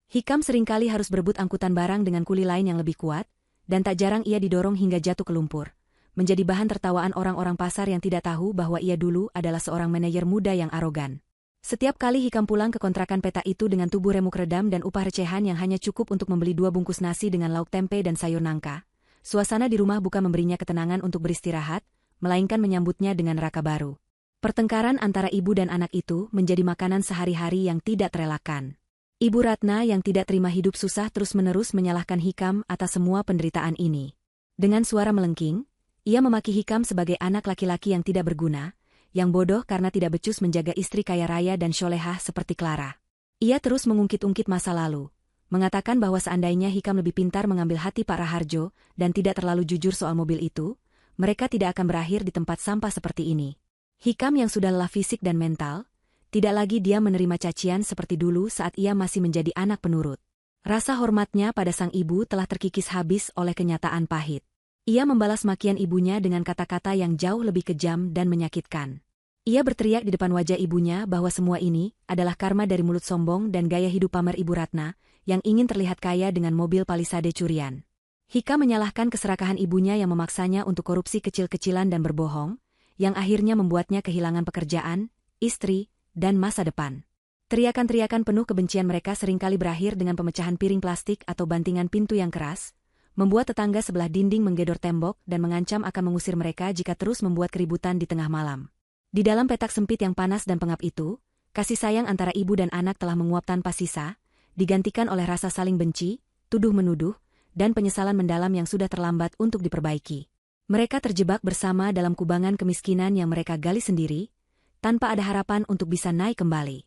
Hikam seringkali harus berebut angkutan barang dengan kuli lain yang lebih kuat, dan tak jarang ia didorong hingga jatuh ke lumpur, menjadi bahan tertawaan orang-orang pasar yang tidak tahu bahwa ia dulu adalah seorang manajer muda yang arogan. Setiap kali Hikam pulang ke kontrakan peta itu dengan tubuh remuk redam dan upah recehan yang hanya cukup untuk membeli 2 bungkus nasi dengan lauk tempe dan sayur nangka, suasana di rumah bukan memberinya ketenangan untuk beristirahat, melainkan menyambutnya dengan raka baru. Pertengkaran antara ibu dan anak itu menjadi makanan sehari-hari yang tidak terelakkan. Ibu Ratna yang tidak terima hidup susah terus-menerus menyalahkan Hikam atas semua penderitaan ini. Dengan suara melengking, ia memaki Hikam sebagai anak laki-laki yang tidak berguna, yang bodoh karena tidak becus menjaga istri kaya raya dan sholehah seperti Clara. Ia terus mengungkit-ungkit masa lalu, mengatakan bahwa seandainya Hikam lebih pintar mengambil hati Pak Raharjo dan tidak terlalu jujur soal mobil itu, mereka tidak akan berakhir di tempat sampah seperti ini. Hikam yang sudah lelah fisik dan mental, tidak lagi dia menerima cacian seperti dulu saat ia masih menjadi anak penurut. Rasa hormatnya pada sang ibu telah terkikis habis oleh kenyataan pahit. Ia membalas makian ibunya dengan kata-kata yang jauh lebih kejam dan menyakitkan. Ia berteriak di depan wajah ibunya bahwa semua ini adalah karma dari mulut sombong dan gaya hidup pamer Ibu Ratna, yang ingin terlihat kaya dengan mobil Palisade curian. Hikam menyalahkan keserakahan ibunya yang memaksanya untuk korupsi kecil-kecilan dan berbohong, yang akhirnya membuatnya kehilangan pekerjaan, istri, dan masa depan. Teriakan-teriakan penuh kebencian mereka seringkali berakhir dengan pemecahan piring plastik atau bantingan pintu yang keras, membuat tetangga sebelah dinding menggedor tembok dan mengancam akan mengusir mereka jika terus membuat keributan di tengah malam. Di dalam petak sempit yang panas dan pengap itu, kasih sayang antara ibu dan anak telah menguap tanpa sisa, digantikan oleh rasa saling benci, tuduh-menuduh, dan penyesalan mendalam yang sudah terlambat untuk diperbaiki. Mereka terjebak bersama dalam kubangan kemiskinan yang mereka gali sendiri, tanpa ada harapan untuk bisa naik kembali.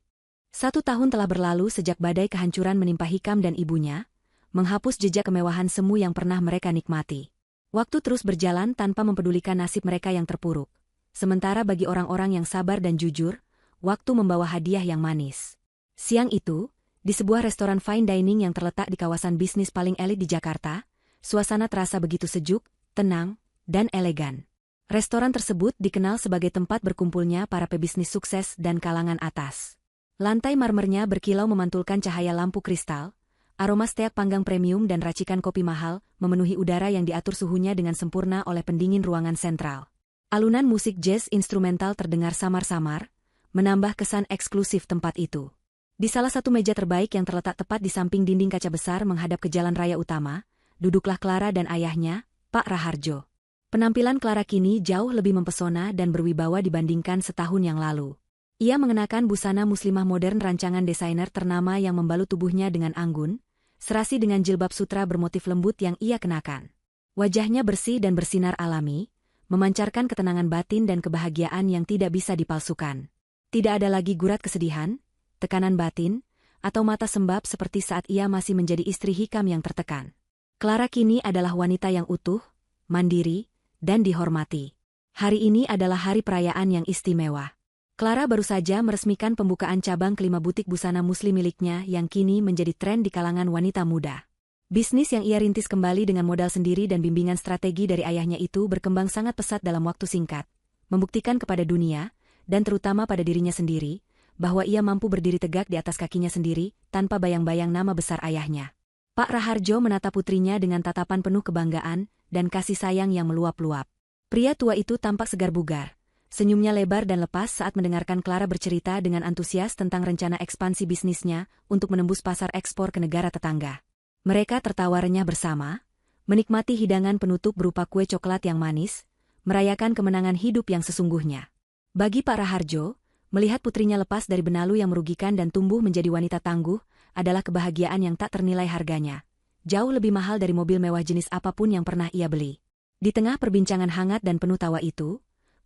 1 tahun telah berlalu sejak badai kehancuran menimpa Hikam dan ibunya, menghapus jejak kemewahan semu yang pernah mereka nikmati. Waktu terus berjalan tanpa mempedulikan nasib mereka yang terpuruk. Sementara bagi orang-orang yang sabar dan jujur, waktu membawa hadiah yang manis. Siang itu, di sebuah restoran fine dining yang terletak di kawasan bisnis paling elit di Jakarta, suasana terasa begitu sejuk, tenang, dan elegan. Restoran tersebut dikenal sebagai tempat berkumpulnya para pebisnis sukses dan kalangan atas. Lantai marmernya berkilau memantulkan cahaya lampu kristal, aroma steak panggang premium dan racikan kopi mahal memenuhi udara yang diatur suhunya dengan sempurna oleh pendingin ruangan sentral. Alunan musik jazz instrumental terdengar samar-samar, menambah kesan eksklusif tempat itu. Di salah satu meja terbaik yang terletak tepat di samping dinding kaca besar menghadap ke jalan raya utama, duduklah Clara dan ayahnya, Pak Raharjo. Penampilan Clara kini jauh lebih mempesona dan berwibawa dibandingkan setahun yang lalu. Ia mengenakan busana muslimah modern rancangan desainer ternama yang membalut tubuhnya dengan anggun, serasi dengan jilbab sutra bermotif lembut yang ia kenakan. Wajahnya bersih dan bersinar alami, memancarkan ketenangan batin dan kebahagiaan yang tidak bisa dipalsukan. Tidak ada lagi gurat kesedihan, tekanan batin, atau mata sembab seperti saat ia masih menjadi istri Hikam yang tertekan. Clara kini adalah wanita yang utuh, mandiri, dan dihormati. Hari ini adalah hari perayaan yang istimewa. Clara baru saja meresmikan pembukaan cabang ke-5 butik busana muslim miliknya yang kini menjadi tren di kalangan wanita muda. Bisnis yang ia rintis kembali dengan modal sendiri dan bimbingan strategi dari ayahnya itu berkembang sangat pesat dalam waktu singkat, membuktikan kepada dunia, dan terutama pada dirinya sendiri, bahwa ia mampu berdiri tegak di atas kakinya sendiri, tanpa bayang-bayang nama besar ayahnya. Pak Raharjo menatap putrinya dengan tatapan penuh kebanggaan dan kasih sayang yang meluap-luap. Pria tua itu tampak segar bugar. Senyumnya lebar dan lepas saat mendengarkan Clara bercerita dengan antusias tentang rencana ekspansi bisnisnya untuk menembus pasar ekspor ke negara tetangga. Mereka tertawa renyah bersama, menikmati hidangan penutup berupa kue coklat yang manis, merayakan kemenangan hidup yang sesungguhnya. Bagi Pak Raharjo, melihat putrinya lepas dari benalu yang merugikan dan tumbuh menjadi wanita tangguh, adalah kebahagiaan yang tak ternilai harganya. Jauh lebih mahal dari mobil mewah jenis apapun yang pernah ia beli. Di tengah perbincangan hangat dan penuh tawa itu,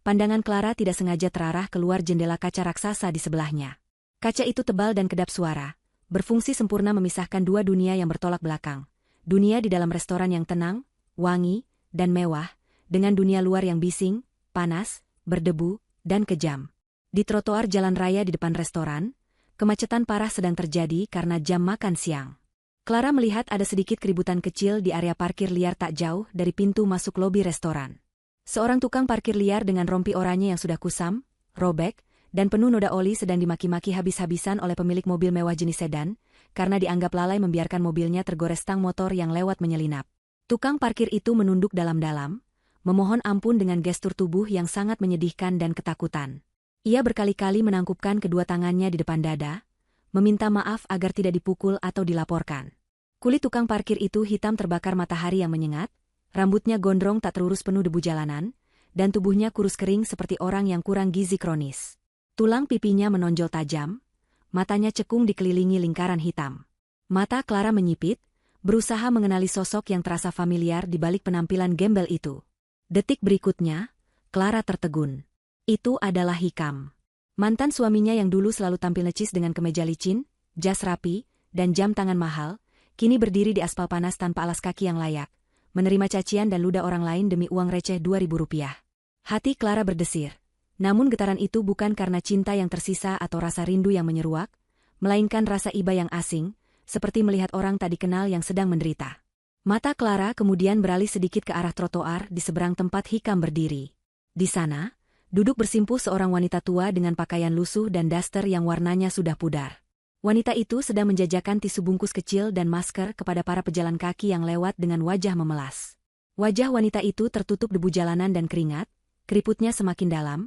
pandangan Clara tidak sengaja terarah keluar jendela kaca raksasa di sebelahnya. Kaca itu tebal dan kedap suara, berfungsi sempurna memisahkan dua dunia yang bertolak belakang. Dunia di dalam restoran yang tenang, wangi, dan mewah, dengan dunia luar yang bising, panas, berdebu, dan kejam. Di trotoar jalan raya di depan restoran, kemacetan parah sedang terjadi karena jam makan siang. Clara melihat ada sedikit keributan kecil di area parkir liar tak jauh dari pintu masuk lobi restoran. Seorang tukang parkir liar dengan rompi oranye yang sudah kusam, robek, dan penuh noda oli sedang dimaki-maki habis-habisan oleh pemilik mobil mewah jenis sedan, karena dianggap lalai membiarkan mobilnya tergores tang motor yang lewat menyelinap. Tukang parkir itu menunduk dalam-dalam, memohon ampun dengan gestur tubuh yang sangat menyedihkan dan ketakutan. Ia berkali-kali menangkupkan kedua tangannya di depan dada, meminta maaf agar tidak dipukul atau dilaporkan. Kulit tukang parkir itu hitam terbakar matahari yang menyengat, rambutnya gondrong tak terurus penuh debu jalanan, dan tubuhnya kurus kering seperti orang yang kurang gizi kronis. Tulang pipinya menonjol tajam, matanya cekung dikelilingi lingkaran hitam. Mata Clara menyipit, berusaha mengenali sosok yang terasa familiar di balik penampilan gembel itu. Detik berikutnya, Clara tertegun. Itu adalah Hikam. Mantan suaminya yang dulu selalu tampil necis dengan kemeja licin, jas rapi, dan jam tangan mahal, kini berdiri di aspal panas tanpa alas kaki yang layak, menerima cacian dan ludah orang lain demi uang receh Rp2.000. Hati Clara berdesir. Namun getaran itu bukan karena cinta yang tersisa atau rasa rindu yang menyeruak, melainkan rasa iba yang asing, seperti melihat orang tak dikenal yang sedang menderita. Mata Clara kemudian beralih sedikit ke arah trotoar di seberang tempat Hikam berdiri. Di sana, duduk bersimpuh seorang wanita tua dengan pakaian lusuh dan daster yang warnanya sudah pudar. Wanita itu sedang menjajakan tisu bungkus kecil dan masker kepada para pejalan kaki yang lewat dengan wajah memelas. Wajah wanita itu tertutup debu jalanan dan keringat, keriputnya semakin dalam,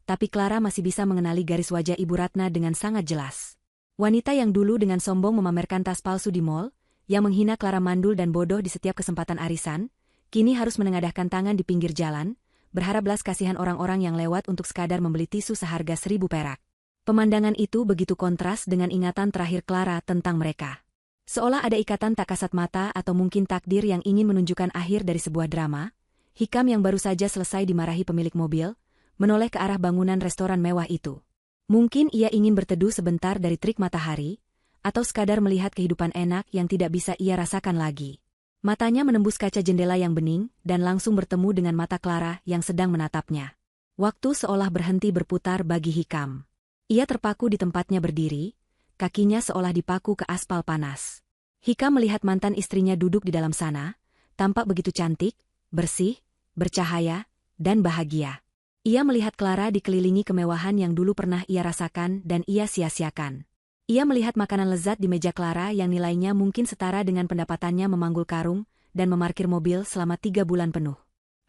tapi Clara masih bisa mengenali garis wajah Ibu Ratna dengan sangat jelas. Wanita yang dulu dengan sombong memamerkan tas palsu di mall, yang menghina Clara mandul dan bodoh di setiap kesempatan arisan, kini harus menengadahkan tangan di pinggir jalan, berharap belas kasihan orang-orang yang lewat untuk sekadar membeli tisu seharga 1.000 perak. Pemandangan itu begitu kontras dengan ingatan terakhir Clara tentang mereka. Seolah ada ikatan tak kasat mata atau mungkin takdir yang ingin menunjukkan akhir dari sebuah drama, Hikam yang baru saja selesai dimarahi pemilik mobil, menoleh ke arah bangunan restoran mewah itu. Mungkin ia ingin berteduh sebentar dari terik matahari, atau sekadar melihat kehidupan enak yang tidak bisa ia rasakan lagi. Matanya menembus kaca jendela yang bening dan langsung bertemu dengan mata Clara yang sedang menatapnya. Waktu seolah berhenti berputar bagi Hikam. Ia terpaku di tempatnya berdiri, kakinya seolah dipaku ke aspal panas. Hikam melihat mantan istrinya duduk di dalam sana, tampak begitu cantik, bersih, bercahaya, dan bahagia. Ia melihat Clara dikelilingi kemewahan yang dulu pernah ia rasakan dan ia sia-siakan. Ia melihat makanan lezat di meja Clara yang nilainya mungkin setara dengan pendapatannya memanggul karung dan memarkir mobil selama 3 bulan penuh.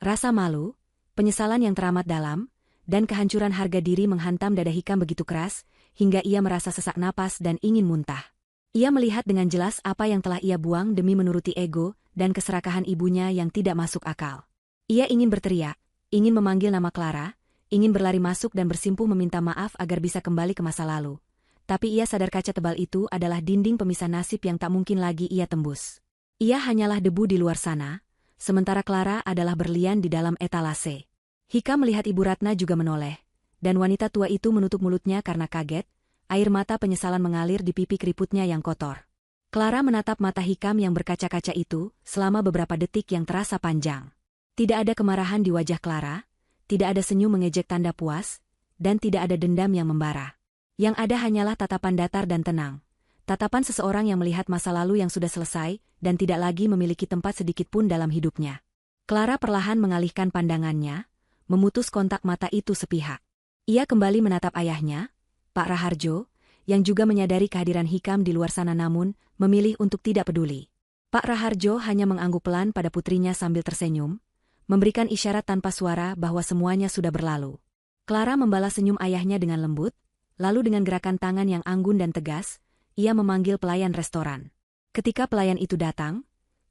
Rasa malu, penyesalan yang teramat dalam, dan kehancuran harga diri menghantam dada Hikam begitu keras, hingga ia merasa sesak napas dan ingin muntah. Ia melihat dengan jelas apa yang telah ia buang demi menuruti ego dan keserakahan ibunya yang tidak masuk akal. Ia ingin berteriak, ingin memanggil nama Clara, ingin berlari masuk dan bersimpuh meminta maaf agar bisa kembali ke masa lalu. Tapi ia sadar kaca tebal itu adalah dinding pemisah nasib yang tak mungkin lagi ia tembus. Ia hanyalah debu di luar sana, sementara Clara adalah berlian di dalam etalase. Hikam melihat Ibu Ratna juga menoleh, dan wanita tua itu menutup mulutnya karena kaget, air mata penyesalan mengalir di pipi keriputnya yang kotor. Clara menatap mata Hikam yang berkaca-kaca itu selama beberapa detik yang terasa panjang. Tidak ada kemarahan di wajah Clara, tidak ada senyum mengejek tanda puas, dan tidak ada dendam yang membara. Yang ada hanyalah tatapan datar dan tenang. Tatapan seseorang yang melihat masa lalu yang sudah selesai dan tidak lagi memiliki tempat sedikit pun dalam hidupnya. Clara perlahan mengalihkan pandangannya, memutus kontak mata itu sepihak. Ia kembali menatap ayahnya, Pak Raharjo, yang juga menyadari kehadiran Hikam di luar sana namun memilih untuk tidak peduli. Pak Raharjo hanya mengangguk pelan pada putrinya sambil tersenyum, memberikan isyarat tanpa suara bahwa semuanya sudah berlalu. Clara membalas senyum ayahnya dengan lembut, lalu dengan gerakan tangan yang anggun dan tegas, ia memanggil pelayan restoran. Ketika pelayan itu datang,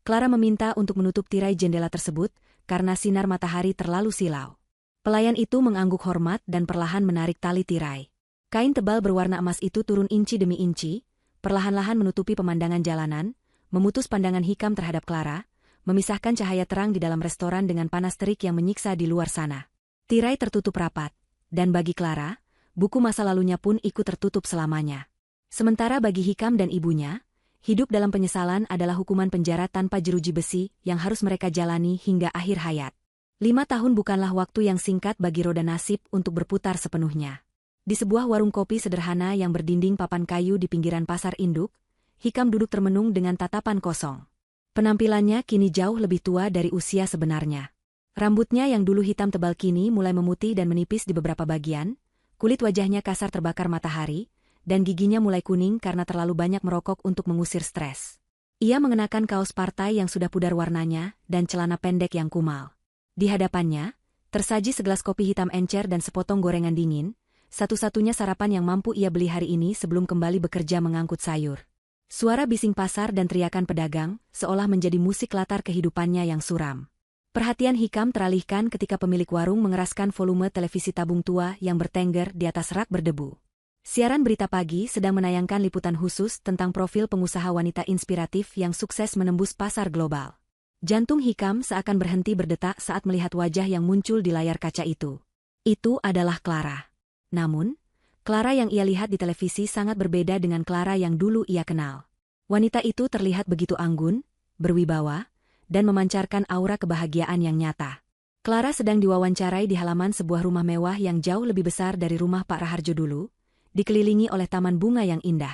Clara meminta untuk menutup tirai jendela tersebut karena sinar matahari terlalu silau. Pelayan itu mengangguk hormat dan perlahan menarik tali tirai. Kain tebal berwarna emas itu turun inci demi inci, perlahan-lahan menutupi pemandangan jalanan, memutus pandangan Hikam terhadap Clara, memisahkan cahaya terang di dalam restoran dengan panas terik yang menyiksa di luar sana. Tirai tertutup rapat, dan bagi Clara, buku masa lalunya pun ikut tertutup selamanya. Sementara bagi Hikam dan ibunya, hidup dalam penyesalan adalah hukuman penjara tanpa jeruji besi yang harus mereka jalani hingga akhir hayat. 5 tahun bukanlah waktu yang singkat bagi roda nasib untuk berputar sepenuhnya. Di sebuah warung kopi sederhana yang berdinding papan kayu di pinggiran pasar induk, Hikam duduk termenung dengan tatapan kosong. Penampilannya kini jauh lebih tua dari usia sebenarnya. Rambutnya yang dulu hitam tebal kini mulai memutih dan menipis di beberapa bagian, kulit wajahnya kasar terbakar matahari, dan giginya mulai kuning karena terlalu banyak merokok untuk mengusir stres. Ia mengenakan kaos partai yang sudah pudar warnanya dan celana pendek yang kumal. Di hadapannya, tersaji segelas kopi hitam encer dan sepotong gorengan dingin, satu-satunya sarapan yang mampu ia beli hari ini sebelum kembali bekerja mengangkut sayur. Suara bising pasar dan teriakan pedagang seolah menjadi musik latar kehidupannya yang suram. Perhatian Hikam teralihkan ketika pemilik warung mengeraskan volume televisi tabung tua yang bertengger di atas rak berdebu. Siaran berita pagi sedang menayangkan liputan khusus tentang profil pengusaha wanita inspiratif yang sukses menembus pasar global. Jantung Hikam seakan berhenti berdetak saat melihat wajah yang muncul di layar kaca itu. Itu adalah Clara. Namun, Clara yang ia lihat di televisi sangat berbeda dengan Clara yang dulu ia kenal. Wanita itu terlihat begitu anggun, berwibawa, dan memancarkan aura kebahagiaan yang nyata. Clara sedang diwawancarai di halaman sebuah rumah mewah yang jauh lebih besar dari rumah Pak Raharjo dulu, dikelilingi oleh taman bunga yang indah.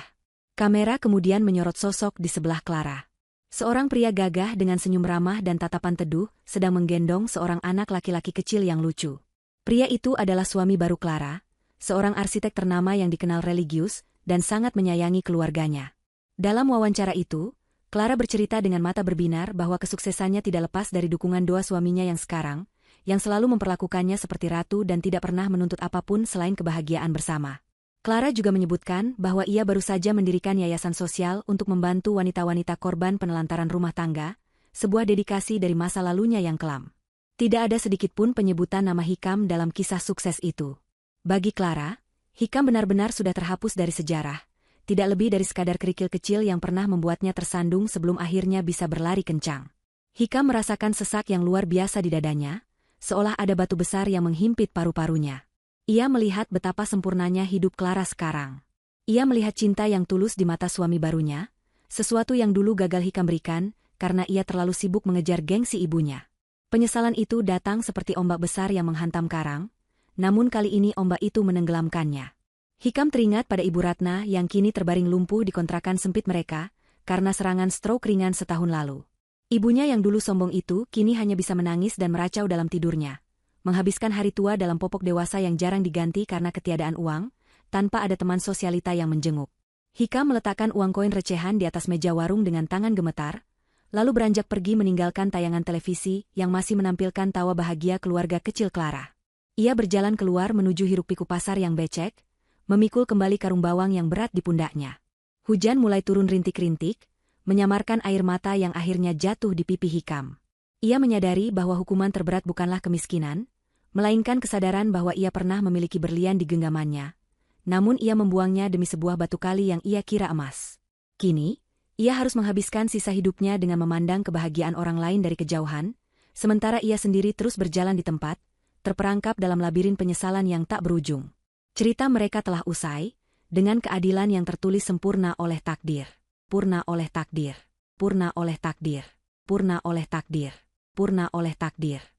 Kamera kemudian menyorot sosok di sebelah Clara. Seorang pria gagah dengan senyum ramah dan tatapan teduh sedang menggendong seorang anak laki-laki kecil yang lucu. Pria itu adalah suami baru Clara, seorang arsitek ternama yang dikenal religius dan sangat menyayangi keluarganya. Dalam wawancara itu, Clara bercerita dengan mata berbinar bahwa kesuksesannya tidak lepas dari dukungan doa suaminya yang sekarang, yang selalu memperlakukannya seperti ratu dan tidak pernah menuntut apapun selain kebahagiaan bersama. Clara juga menyebutkan bahwa ia baru saja mendirikan yayasan sosial untuk membantu wanita-wanita korban penelantaran rumah tangga, sebuah dedikasi dari masa lalunya yang kelam. Tidak ada sedikitpun penyebutan nama Hikam dalam kisah sukses itu. Bagi Clara, Hikam benar-benar sudah terhapus dari sejarah, tidak lebih dari sekadar kerikil kecil yang pernah membuatnya tersandung sebelum akhirnya bisa berlari kencang. Hikam merasakan sesak yang luar biasa di dadanya, seolah ada batu besar yang menghimpit paru-parunya. Ia melihat betapa sempurnanya hidup Clara sekarang. Ia melihat cinta yang tulus di mata suami barunya, sesuatu yang dulu gagal Hikam berikan karena ia terlalu sibuk mengejar gengsi ibunya. Penyesalan itu datang seperti ombak besar yang menghantam karang, namun kali ini ombak itu menenggelamkannya. Hikam teringat pada Ibu Ratna yang kini terbaring lumpuh di kontrakan sempit mereka karena serangan stroke ringan setahun lalu. Ibunya yang dulu sombong itu kini hanya bisa menangis dan meracau dalam tidurnya, menghabiskan hari tua dalam popok dewasa yang jarang diganti karena ketiadaan uang, tanpa ada teman sosialita yang menjenguk. Hikam meletakkan uang koin recehan di atas meja warung dengan tangan gemetar, lalu beranjak pergi meninggalkan tayangan televisi yang masih menampilkan tawa bahagia keluarga kecil Clara. Ia berjalan keluar menuju hiruk-pikuk pasar yang becek, memikul kembali karung bawang yang berat di pundaknya. Hujan mulai turun rintik-rintik, menyamarkan air mata yang akhirnya jatuh di pipi Hikam. Ia menyadari bahwa hukuman terberat bukanlah kemiskinan, melainkan kesadaran bahwa ia pernah memiliki berlian di genggamannya, namun ia membuangnya demi sebuah batu kali yang ia kira emas. Kini, ia harus menghabiskan sisa hidupnya dengan memandang kebahagiaan orang lain dari kejauhan, sementara ia sendiri terus berjalan di tempat, terperangkap dalam labirin penyesalan yang tak berujung. Cerita mereka telah usai, dengan keadilan yang tertulis sempurna oleh takdir. Purna oleh takdir. Purna oleh takdir. Purna oleh takdir. Purna oleh takdir.